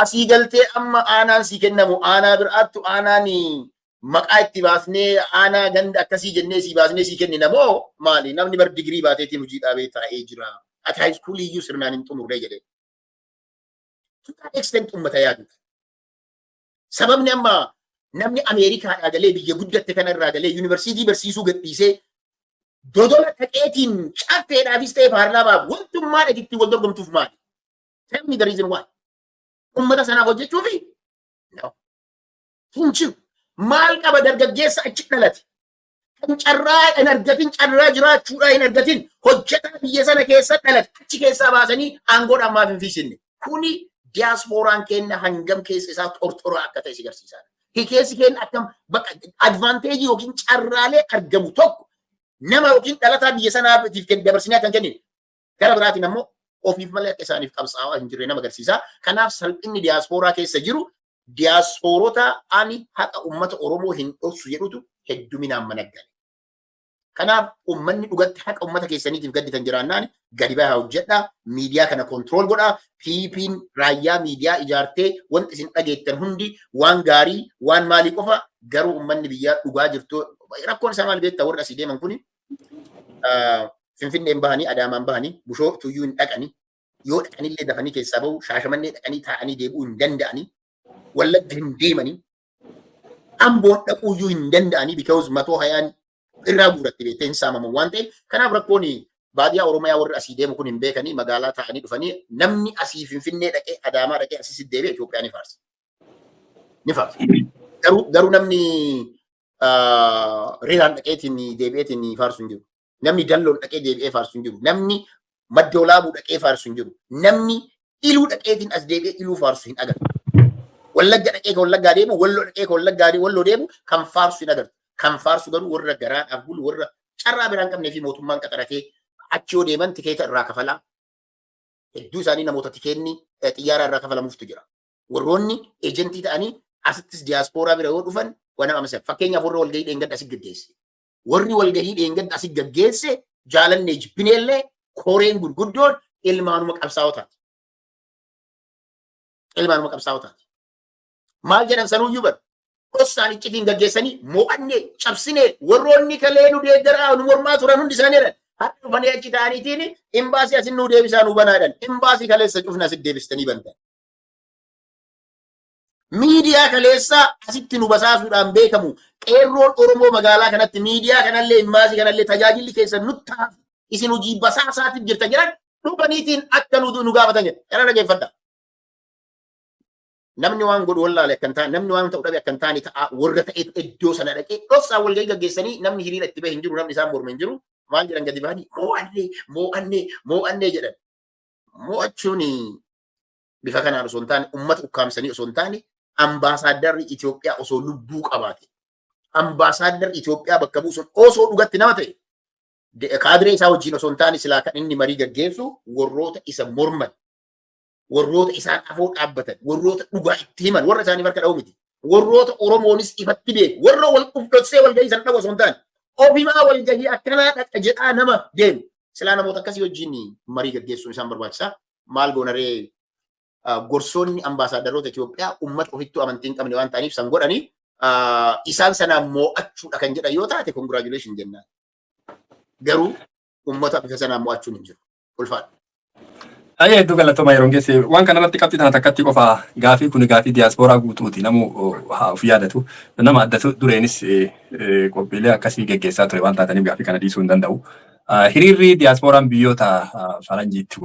Asii galtee amma aanaan si kennamu aanaa biraattu aanaan maqaa itti baasnee aanaa ganda akkasii jennee si baasnee si kennina moo maali namni bar digirii baateetiin hojii dhaabee taa'ee jira. Ati haayiskuulii iyyuu sirnaan hin xumurree jedhee. Tuqaa extent uummata yaadu. Sababni amma namni Ameerikaadhaa galee biyya guddatte kanarraa galee yuunivarsiitii barsiisuu gadhiisee dodola dhaqeetiin caffeedhaafis ta'e paarlaamaaf wantummaa dhagitti wal dorgomtuuf maali? Tell me the reason why. Ummata sanaaf hojjechuufi? No. Hin jiru. Maal qaba dargaggeessa achi dhalate? Kan carraa hin argatin carraa jiraachuudhaa hin argatin hojjetaa biyya sana keessa dhalate achi keessaa baasanii aangoodhaan maaf hin fiisinne? Kuni diyaaspooraan keenya hangam keessa isaa tortoraa akka ta'e si agarsiisa. Keessi keenya akkam bakka advaanteejii yookiin carraalee argamu tokko nama yookiin dhalataa biyya sanaatiif dabarsinee akka hin kennine. Gara biraatiin ammoo ofiif malee akka isaaniif qabsaa'aa hin jirre nama agarsiisa. Kanaaf salphinni diyaaspooraa keessa jiru diyaasporota ani haqa ummata Oromoo hin dhoksu jedhutu hedduminaan managgale. Kanaaf ummanni dhugatti haqa ummata keessaniitiif gadditan jiraannaan gadi bahaa hojjedhaa, miidiyaa kana kontrool godhaa, PP'n raayyaa miidiyaa ijaartee wanti isin dhageettan hundi waan gaarii, waan maalii qofa garuu ummanni biyyaa dhugaa jirtu. Rakkoon isaa maal beektaa warra asii deeman kuni Finfinneen bahanii, Adaamaan bahanii, Bushoo tuyyuu hin dhaqanii, yoo dhaqanillee dafanii keessaa bahu, Shaashamannee dhaqanii taa'anii deebi'uu hin danda'anii, Wallagga hin deemanii, Amboon dhaquuyyuu hin danda'anii because matoo hayaan irraa guuratti beektee hin saamamu waan ta'eef. Kanaaf rakkoon baadiyyaa Oromiyaa warri asii deemu kun hin beekanii magaalaa taa'anii dhufanii namni asii Finfinnee dhaqee Adaamaa dhaqee asii deebi'ee Itoophiyaa ni faarsa. Ni faarsa. Garuu namni reelaan dhaqeetiin deebi'eetiin faarsu hin jiru. Namni dalloon dhaqee deebi'ee faarsu hin jiru. Namni maddoolaabuu dhaqee faarsu hin jiru. Namni iluu dhaqeetiin as deebi'ee iluu faarsu hin agartu. Wallagga dhaqee kan Wallaggaa deemu, Walloo dhaqee kan Wallaggaa Walloo deemu kan faarsu hin agartu. Kan faarsu garuu warra garaadhaaf bulu warra carraa biraan qabnee fi mootummaan qaxaratee achi yoo deeman tikeeta irraa kafalaa. Hedduu isaanii namoota tikeenni xiyyaara irraa kafalamuuftu jira. Warroonni eejentii ta'anii asittis diyaaspooraa bira yoo dhufan waan nama amasa. Fakkeenyaaf warra walgahii dheengadda asii gaggeesse. Warri walgahii dheengadda asii gaggeesse jaalannee jibbineellee koreen gurguddoon ilmaanuma qabsaa'otaati. Ilmaanuma qabsaa'otaati. Maal jedhan sanuuyyuu bara. Osaan iccitiin gaggeessanii mo'annee cabsinee warroonni kalee nu deeggaraa nu mormaa turan hundi isaanii jedhan. Har'a dhufanii achi ta'aniitiin imbaasii asin nu deebisaa nu banaadhan. Imbaasii kaleessa cufna asit deebistanii bantan. Miidiyaa kaleessa asitti nu basaasuudhaan beekamu qeerroon Oromoo magaalaa kanatti miidiyaa kanallee imbaasii kanallee tajaajilli keessa nuttaaf isin hojii basaasaatiif jirtan jedhan dhufaniitiin akka nu gaafatan jedha. Kana dhageeffadha. Namni waan godhu wallaalee akkan taane namni waan ta'u dhabe akkan taane ta'a warra ta'e iddoo sana dhaqee dhoksaa walgahii gaggeessanii namni hiriira itti bahe hin jiru namni isaan morme hin jiru maal jedhan gadi bahanii moo'annee jedhan. Moo'achuun bifa kanaan osoo hin taane uummata ukkaamsanii osoo hin taane ambaasaaddarri Itoophiyaa osoo lubbuu qabaate ambaasaaddarri Itoophiyaa bakka buusun osoo dhugatti nama ta'e kaadiree isaa wajjin osoo hin taane silaa kan inni marii gaggeessu warroota isa morman. Warroota isaan afoo dhaabbatan, warroota dhugaa itti himan, warra isaanii harka dha'u miti. Warroota Oromoonis ifatti beeku, warra wal dhufdotsee walgahii sana dhabu osoo hin taane, ofimaa walgahii akkanaa dhaqa jedhaa nama deemu. Silaa namoota akkasii wajjin marii gaggeessuun isaan barbaachisaa. Maal goonaree gorsoonni ambaasaadarroota Itoophiyaa uummata ofittuu amantii hin qabne waan ta'aniif san godhanii isaan sanaan moo'achuudha kan jedhan yoo taate congratulation jennaan. Garuu uummata bifa sanaan moo'achuun hin jiru. Ulfaadha. Ayyee hedduu galatoomaa yeroo geesse waan kanarratti qabxii tana takkatti qofa gaafii kun gaafii diyaaspooraa guutuuti namu of yaadatu nama addatu dureenis qophiilee akkasii geggeessaa ture waan taataniif gaafii kana dhiisuu hin danda'u. Hiriirri diyaasporaan biyyoota faranjiitti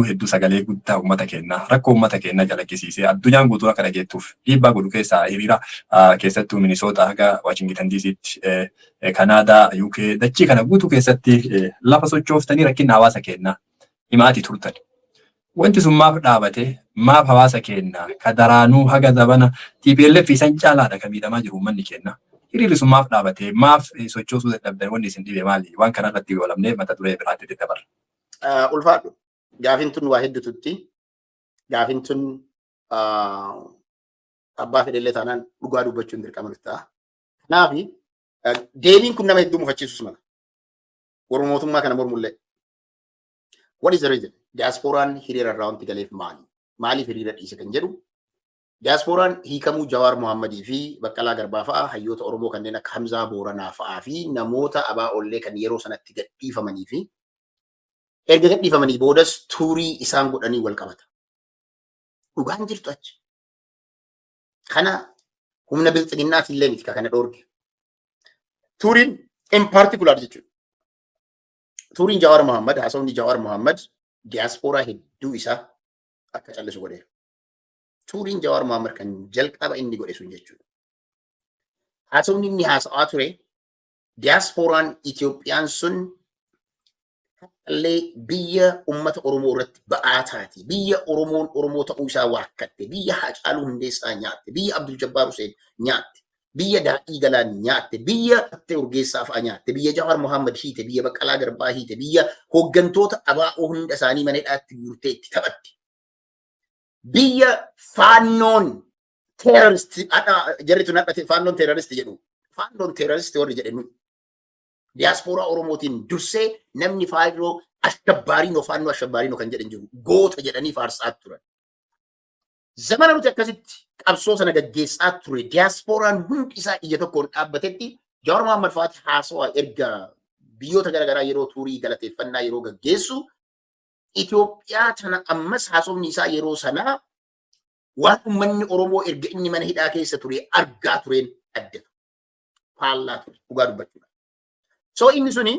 hedduu sagalee guddaa uummata keenyaa rakkoo uummata keenyaa calaqqisiisee addunyaan guutuun akka dhageettuuf dhiibbaa godhu keessaa hiriira keessattuu Minisoota haga Waashingitan Diisiitti Kanaadaa UK dachii kana guutuu keessatti lafa sochooftanii rakkina hawaasa keenyaa himaati turtan. Wanti sun maaf dhaabate maaf hawaasa keenyaa ka daraanuu haga zabana TPLF isan caalaadha kan miidhamaa jiru uummanni keenyaa. Hiriirri sun maaf dhaabate maaf sochoosuu dadhabdan wanni isin dhibe maali waan kanarratti goolamnee mata duree biraatti dabarra. Ulfaadhu gaafiin tun waa hedduutti gaafiin tun abbaa fedhellee taanaan dhugaa dubbachuun dirqama ta'a. Kanaaf deebiin kun nama hedduu mufachiisus mala. Warra mootummaa kana mormullee. What is the reason? Diasporaan hiriira irraa wanti galeef maali? Maaliif hiriira dhiise kan jedhu? Diasporaan hiikamuu Jawaar Mohammadii fi Baqqalaa Garbaa fa'aa hayyoota Oromoo kanneen akka Hamzaa Booranaa fa'aa fi namoota ABO'llee kan yeroo sanatti gadhiifamanii fi erga gadhiifamanii boodas tuurii isaan godhanii wal qabata. Dhugaan jirtu achi. Kana humna bilxiginnaati illee miti kana dhoorge. Tuuriin in particular jechuudha. Tuuriin Jawaar Mohaammed haasawni Jawaar Mohaammed diyaaspooraa hedduu isaa akka callisu godheera. Tuuriin Jawaar Mohaammed kan jalqaba inni godhe sun jechuudha. Haasawni inni haasa'aa ture diyaaspooraan Itoophiyaan sun illee biyya uummata Oromoo irratti ba'aa taate, biyya Oromoon Oromoo ta'uu isaa waakkatte, biyya Haacaaluu Hundeessaa nyaatte, biyya Abdul Jabbaar Hussein nyaatte, biyya Daadhii Galaan nyaatte, biyya Attee Urgeessaa fa'aa nyaatte, biyya Jawaar Mohaammed hiite, biyya Baqqalaa Garbaa hiite, biyya hooggantoota abaa'oo hunda isaanii mana hidhaatti guurtee itti taphatte. Biyya faannoon teeroristii jarritu nadhate faannoon teeroristii jedhu. Faannoon teeroristii warri jedhenu. Diyaaspooraa Oromootiin dursee namni faayiroo ashabbaariinoo faannoo ashabbaariinoo kan jedhan jiru. Goota jedhanii faarsaa turan. Zamana nuti akkasitti qabsoo sana gaggeessaa ture diyaasporaan hundi isaa ija tokkoon dhaabbatetti Jawaar Mohaammed Faati haasawaa erga biyyoota garaagaraa yeroo tuurii galateeffannaa yeroo gaggeessu Itoophiyaa tana ammas haasofni isaa yeroo sanaa waan uummanni Oromoo erga inni mana hidhaa keessa ture argaa tureen addatu. Faallaa ture dhugaa dubbachuudha. So inni suni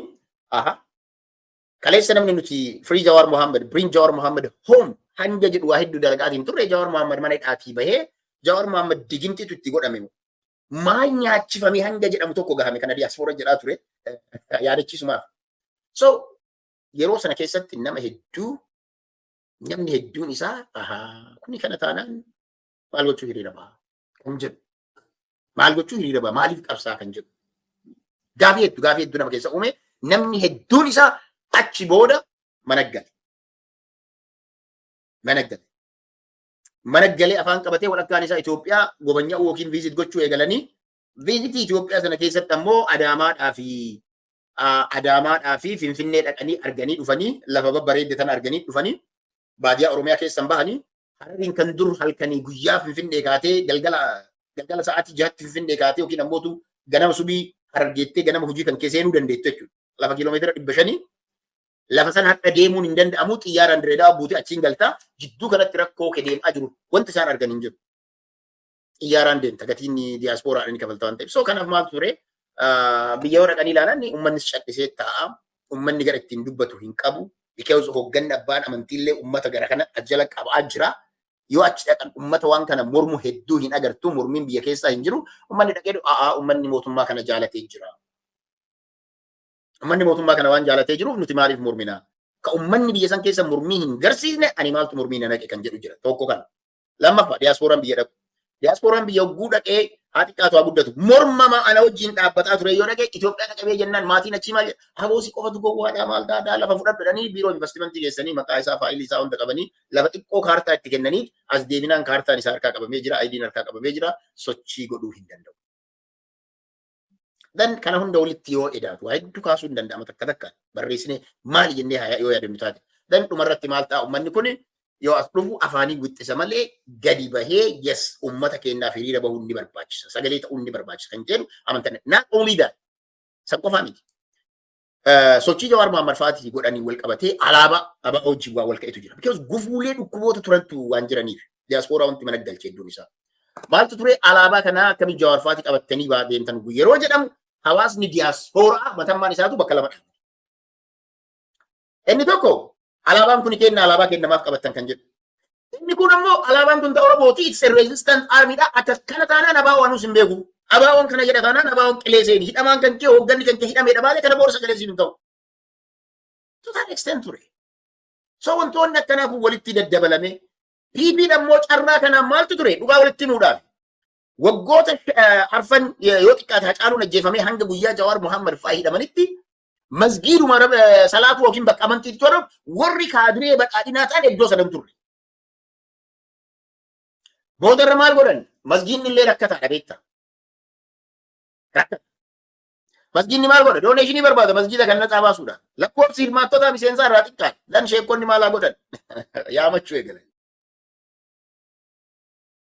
kaleessa namni nuti free Jawaar Mohaammed bring Jawaar Mohaammed home hanga jedhu waa hedduu dalagaatiin turre Jawaar Mohaammed mana hidhaatii bahee Jawaar Mohaammed digimtiitu itti godhame. Maal nyaachifamee hanga jedhamu tokko gahame kana diyaaspooraa jedhaa ture yaadachiisumaaf. So yeroo sana keessatti namni hedduun isaa kuni kana taanaan maal gochuu hiriira ba'a kan jedhu. Maal gochuu hiriira ba'a maaliif qabsaa kan jedhu. Gaafii hedduu nama keessa uume namni hedduun isaa achi booda mana gale. Mana galee afaan qabatee walakkaan isaa Itoophiyaa gobanya'uu yookiin viizit gochuu eegalanii viizitii Itoophiyaa sana keessatti ammoo Adaamaadhaa fi Finfinnee dhaqanii arganii dhufanii lafa babbareedde tana arganii dhufanii baadiyyaa Oromiyaa keessan bahanii Harariin kan dur halkanii guyyaa Finfinnee kaatee galgala sa'aatii 6tti Finfinnee kaatee yookiin ammoo ganama subii Harargeettee ganama hojii kan keesseenuu dandeettu jechuudha. Lafa kiiloomeetira 500 lafa sana hadha deemuun hin danda'amu xiyyaaraan direedaa buutee achiin galtaa jidduu kanatti rakkoo deemaa jiru wanti isaan argan hin jiru. Xiyyaaraan deemta gatiin diyaaspooraadhaan kafalta waan ta'eef. So kanaaf maal ture biyya yoo dhaqanii ilaalan uummannis cadhisee taa'a. Uummanni gara ittiin dubbatu hin qabu. Because hoogganni abbaan amantiillee uummata gara kana ajjala qabaa jira. Yoo achi dhaqan uummata waan kana mormu hedduu hin agartu. Mormiin biyya keessaa hin jiru. Uummanni dhaqee uummanni mootummaa kana jaalatee jira. Uummanni mootummaa kana waan jaalatee jiruuf nuti maaliif mormina? Ka uummanni biyya san keessa mormii hin garsiisne ani maaltu mormii na naqe kan jedhu jira. Tokko kana. Lammaffaa diyaasporaan biyya dhaqu. Diyaasporaan biyya hogguu dhaqee haa xiqqaatu haa guddatu. Mormama ana wajjin dhaabbataa ture yoo dhaqee Itoophiyaa dhaqabee jennaan maatiin achii maal haboosi qofatu gowwaadhaa maal taa'aa lafa fudhadhanii biiroo investimentii keessanii maqaa isaa faayilii isaa hunda qabanii lafa xiqqoo kaartaa itti kennanii as deebinaan kaartaan isaa harkaa qabamee jira, ayidiin harkaa qabamee jira, sochii godhuu hin danda'u. Dan kana hunda walitti yoo edaatu waa hedduu kaasuu hin danda'ama takka barreessine maali jennee yoo yaadannu taate. Dan dhumarratti maal ta'a uummanni kun yoo as dhufu afaanii wixxisa malee gadi bahee yes uummata keenyaaf hiriira bahuu ni barbaachisa. Sagalee ta'uu ni barbaachisa kan jedhu amantan. Not only that. San qofaa miti. Sochii Jawaar Mohaammed Faatii godhanii wal qabatee alaabaa abaa wajjin waa wal ka'etu jira. Because gufuulee dhukkuboota turantu waan jiraniif diyaaspooraa wanti mana galchee hedduun isaa. Maaltu ture alaabaa kanaa akkamii Jawaar Faatii qabattanii deemtan yeroo jedhamu hawaasni diyaaspooraa matammaan isaatu bakka lama dhaabate. Inni tokko alaabaan kun kenna alaabaa kennamaaf qabattan kan jedhu. Inni kun ammoo alaabaan kun ta'uu Oromooti it's a resistant army dha akka kana taanaan abaawwan nus hin beeku. Abaawwan kana jedha taanaan abaawwan qileeseen hidhamaan kan kee hoogganni kan kee hidhameedha malee kana boorsa qileesiin hin ta'u. To that extent ture. So wantoonni akkanaa kun walitti daddabalame PP'n ammoo carraa kanaan maaltu ture dhugaa walitti himuudhaaf. Waggoota arfan yoo xiqqaate Hacaaluun ajjeefamee hanga guyyaa Jawaar Mohaammed fa'aa hidhamanitti masgiiduma salaatu yookiin bakka amantiitti toora warri kaadiree badhaadhinaa ta'an iddoo sadan turre. Boodarra maal godhan? Masgiidni illee rakkataadha beektaa. Masgiidni maal godha? Dooneeshinii barbaada masgiida kan naxaa baasuudha. Lakkoofsi hirmaattota miseensaa irraa xiqqaadha. Dan sheekonni maalaa godhan? Yaamachuu eegalan.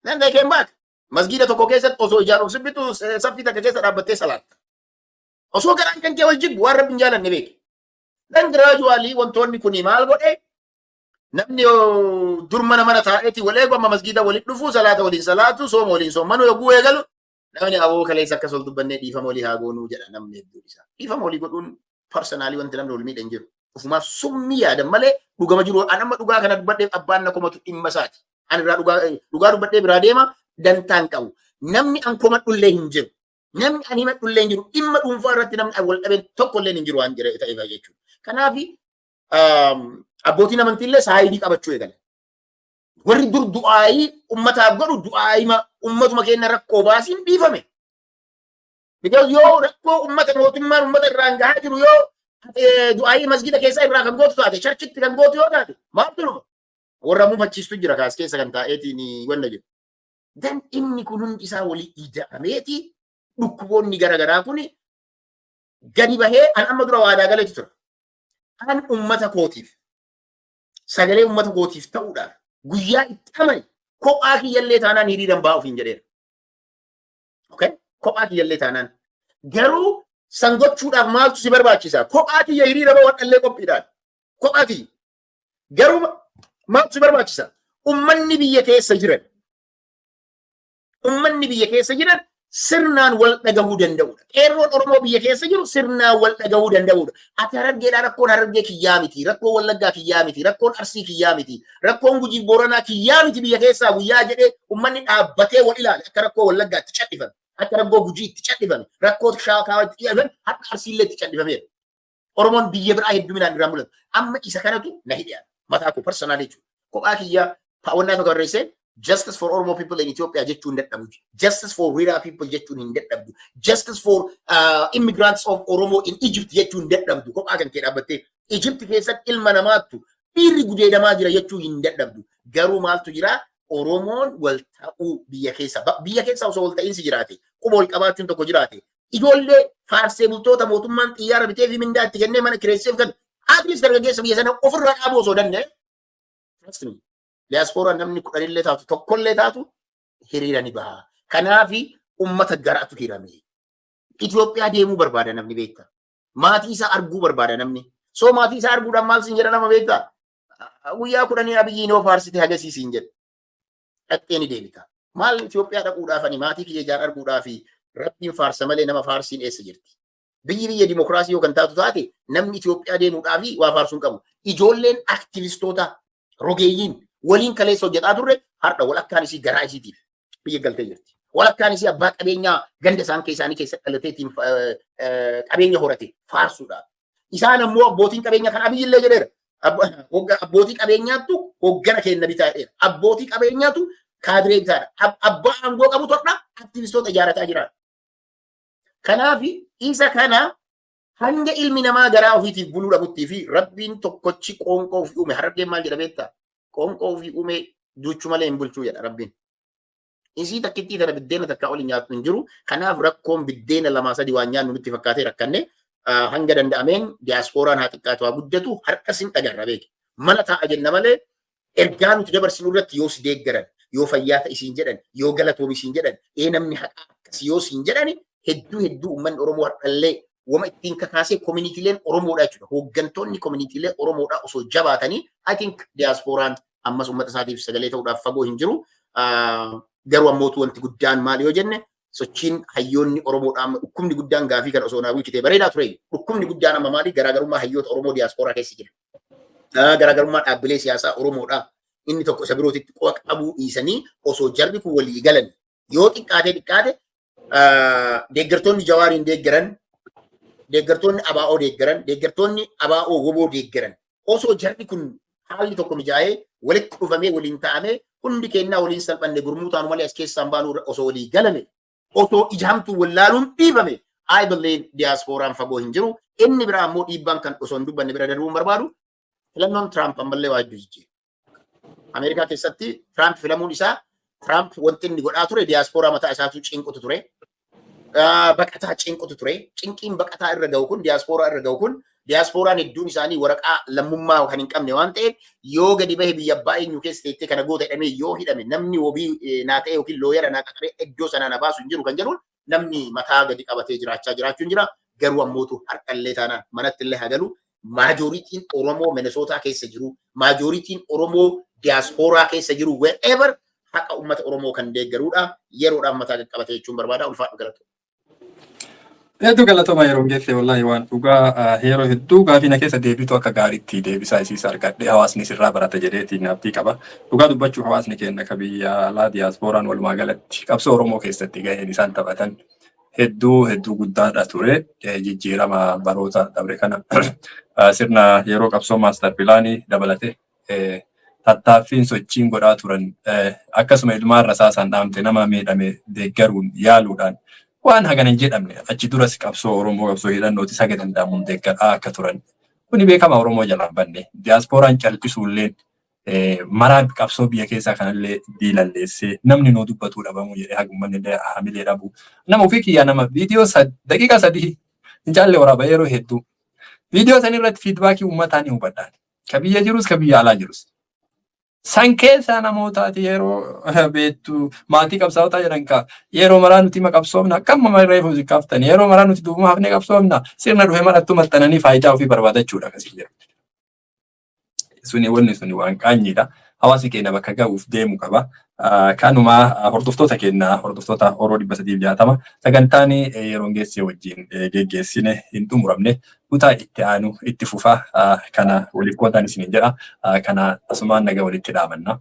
Dan they came back. Masgiida tokko keessatti osoo ijaaruuf sibbitu saffii takka keessa dhaabbattee salaatta. Osoo garaan kan kee wal jibbu waan rabbi hin jaalanne beeki. Dan giraajuwaalii wantoonni kun maal godhe namni dur mana taa'eeti walee gomma masgiida walitti dhufuu salaata waliin salaatu sooma waliin soomanu yogguu eegalu namni aboo kaleessa akkas ol dubbannee dhiifama walii haa goonuu jedha namni hedduu isaa. Dhiifama walii godhuun parsanaalii wanti namni wal miidhan jiru. Ufumaaf summii yaadan malee dhugama jiru. An amma dhugaa kana dubbadheef abbaan na komatu dhimma isaati. An irraa dhugaa dubbadhee biraa deema dantaan qabu. Namni an komadhullee hin jiru. Namni an himadhullee hin jiru. Dhimma dhuunfaa irratti namni wal dhabeen tokkollee hin jiru waan jira ta'eef jechuudha. Kanaaf abbootiin amantiillee saayidii qabachuu eegalan. Warri dur du'aayii ummataaf godhu du'aayima ummatuma keenya rakkoo baasiin dhiifame. Because yoo rakkoo ummata mootummaan ummata irraan gahaa jiru yoo du'aayii masgida keessaa irraa kan gootu taate charchitti kan gootu yoo taate maaltu numa warra muufachiistu jira kaas keessa kan taa'eetiin wanna jiru. Dan inni kun hundi isaa walii ida'ameeti dhukkuboonni garaagaraa kun gadi bahee an amma dura waadaa galeetu tura. An ummata kootiif sagalee ummata kootiif ta'uudhaaf guyyaa itti amani kophaa kiyyallee taanaan hiriiran ba'aa ofiin jedheera. Okay? Kophaa kiyyallee taanaan. Garuu san gochuudhaaf maaltu si barbaachisa? Kophaa kiyya hiriira ba'uu dhallee qophiidhaan. Kophaa kiyya. Garuu maaltu si barbaachisa? Ummanni biyya keessa jiran. Ummanni biyya keessa jiran sirnaan wal dhagahuu danda'udha. Qeerroon Oromoo biyya keessa jiru sirnaan wal dhagahuu danda'udha. Ati Harargeedhaa rakkoon Harargee kiyyaa miti, rakkoon Wallaggaa kiyyaa miti, rakkoon Arsii kiyyaa miti, rakkoon Gujii Booranaa kiyyaa miti biyya keessaa guyyaa jedhee ummanni dhaabbatee wal ilaale akka rakkoo Wallaggaatti cadhifame, akka rakkoo Gujiitti cadhifame, rakkoo Shaakaatti cadhifame, akka Arsiillee itti cadhifameera. Oromoon biyya biraa hedduminaan irraa mul'atu. Amma isa kanatu na hidhaan mataa koo parsanaa jechuudha. Kophaa kiyyaa paawwannaa tokko barreessee justice for Oromo people in Ethiopia jechuun dadhabu. Justice for Rira people jechuun hin dadhabdu. Justice for immigrants of Oromo in Egypt jechuun dadhabdu. Kophaa kan kee dhaabbattee Egypt keessatti ilma namaattu dhiirri gudeedamaa jira jechuun hin dadhabdu. Garuu maaltu jira? Oromoon wal ta'uu biyya keessa osoo wal ta'iinsi jiraate quba wal qabaachuun tokko jiraate ijoollee faarsee bultoota mootummaan xiyyaara bitee fi mindaa itti kennee mana kireesseef kan atleast dargaggeessa biyya sana ofirraa dhaabuu osoo danda'e. Diaspora namni kudhanillee taatu tokkollee taatu hiriira ni baha. Kanaafi ummata garaatu hirame. Itoophiyaa deemuu barbaada namni beekta. Maatii isaa arguu barbaada namni. So maatii isaa arguudhaan maal siin jedha nama beekta? Guyyaa kudhanii abiyyiin yoo faarsite hagasiisiin jedha. Dhaqqee ni deebita. Maal Itoophiyaa dhaquudhaafani maatii kiyya ijaan arguudhaafi rabbiin faarsa malee nama faarsiin eessa jirti? Biyya dimokiraasii yoo kan taatu taate namni Itoophiyaa deemuudhaafi waa faarsuun qabu. Ijoolleen aktivistoota rogeeyyiin waliin kaleessa hojjetaa turre har'a walakkaan isii garaa isiitiif biyya galtee jirti. Walakkaan isii abbaa qabeenyaa ganda isaan isaanii keessa dhalateetiin qabeenya horate faarsuudhaaf. Isaan ammoo abbootiin qabeenyaa kan abiyyillee jedheera. Abbootii qabeenyaatu hoggana kenna bitaa jedheera. Abbootii qabeenyaatu kaadiree bitaadha. Abbaa aangoo qabu todha aktivistoota ijaarataa jiran. Kanaaf isa kana hanga ilmi namaa garaa ofiitiif buluu dhabuttii fi rabbiin tokkochi qoonqoo ofii uume Harargeen maal jedha beektaa? Qoonqoo ofii uume duuchu malee hin bulchuu jedha rabbiin. Isii takkittii tana biddeena takka oli nyaatu hin jiru. Kanaaf rakkoon biddeena lamaa sadii waan nyaannu nutti fakkaatee rakkanne hanga danda'ameen diyaaspooraan haa xiqqaatu haa guddatu harkas hin dhagarra beeki. Mana taa'a jenna malee ergaa nuti dabarsinu irratti yoo si deeggaran, yoo fayyaa ta'isiin jedhan, yoo galatoomi jedhan, namni haqaa akkas yoo siin jedhan hedduu uummanni Oromoo har'allee wama ittiin kakaasee koominiitiileen Oromoodha jechuudha. Hooggantoonni koominiitiilee Oromoodha osoo jabaatanii I think diyaaspooraan ammas uummata isaatiif sagalee ta'uudhaaf fagoo hin jiru. Garuu ammootu wanti guddaan maali yoo jenne sochiin hayyoonni Oromoodhaan dhukkubni guddaan gaafii kana osoo naa wiikitee bareedaa ture. Dhukkubni guddaan amma maali garaagarummaa hayyoota Oromoo diyaaspooraa keessa jira. Garaagarummaa dhaabbilee siyaasaa Oromoodhaa inni tokko isa birootitti qo'a qabuu dhiisanii osoo jarri kun walii galan yoo xiqqaate deeggartoonni Jawaariin deeggaran, deeggartoonni ABO deeggaran, deeggartoonni ABO WBO deeggaran osoo jarri kun haalli tokko mijaa'ee walitti dhufamee waliin taa'amee hundi kennaa waliin salphanne gurmuutaan malee as keessaan baanuu osoo walii galame osoo ijaamtuu wallaaluun dhiifame I believe diasporaan fagoo hin jiru. Inni biraa ammoo dhiibbaan kan osoo hin dubbanne bira darbuun barbaadu filannoon Trump ammallee waa hedduu jijjiire. Ameerikaa keessatti Trump filamuun isaa Trump wanti inni godhaa ture diasporaa mataa isaatu cinqutu ture. Baqataa cinqutu ture. Cinqiin baqataa irra ga'u kun diasporaa irra ga'u kun diasporaan hedduun isaanii waraqaa lammummaa kan hin qabne waan ta'eef yoo gadi bahe biyya abbaa eenyu keessa teettee kana goota jedhamee yoo hidhame namni wabii naa ta'e yookiin looyara naa qaqqaree iddoo sanaa na baasu hin jiru kan jedhuun namni mataa gadi qabatee jiraachaa jiraachuun jira. Garuu ammootu har'allee taanaan manatti illee hagalu maajoritiin Oromoo Minnesota keessa jiru, maajoritiin Oromoo diaasporaa keessa jiru wherever haqa uummata Oromoo kan deeggaruudha. Yeroodhaan mataa qabatee jechuun barbaada. Ulfaadhu galatu. Hedduu galatoomaa yeroo geesse wallahi waan dhugaa yeroo hedduu gaafina keessa deebitu akka gaariitti deebisaa isiisa argadhe hawaasni sirraa barata jedheetiin abdii qaba. Dhugaa dubbachuu hawaasni keenya akka biyya alaa diyaaspooraan walumaa galatti qabsoo Oromoo keessatti gaheen isaan taphatan hedduu guddaadha ture. Jijjiirama baroota dabre kana sirna yeroo qabsoo maaster pilaanii dabalate tattaaffiin sochiin godhaa turan akkasuma ilmaan rasaasaan dhaamte nama miidhame deeggaruun yaaluudhaan waan hagana hin jedhamne achi duras qabsoo Oromoo qabsoo hidhannooti saga danda'amuun deeggaraa akka turan kuni beekama Oromoo jalaan banne diyaaspooraan calqisuullee maraa qabsoo biyya keessaa kanallee diilalleessee namni noo dubbatuu dhabamuu jedhee hagummanni hamilee dhabu nama ofii kiyyaa nama viidiyoo daqiiqaa 3 hin caalle waraaba yeroo hedduu viidiyoo san irratti fiidbaakii uummataa ni hubadhaan ka biyya jirus ka biyya alaa jirus san keessa namootaati yeroo beektu maatii qabsaa'otaa jedhan ka yeroo maraa nuti qabsoofna akkama marree fuusi kaaftan yeroo maraa nuti duubuma hafnee qabsoofna sirna dhufe marattu maxxananii faayidaa ofii barbaadachuudha akkasii jedhu. Suni waan qaanyiidha. Hawaasi keenya bakka ga'uuf deemu qaba. Kanuma hordoftoota keenya hordoftoota Oroo 360 sagantaan yeroo geessee wajjin geggeessine hin xumuramne kutaa itti aanu itti fufa kana waliif qoodan isin jedha kana asumaan nagaa walitti dhaamanna.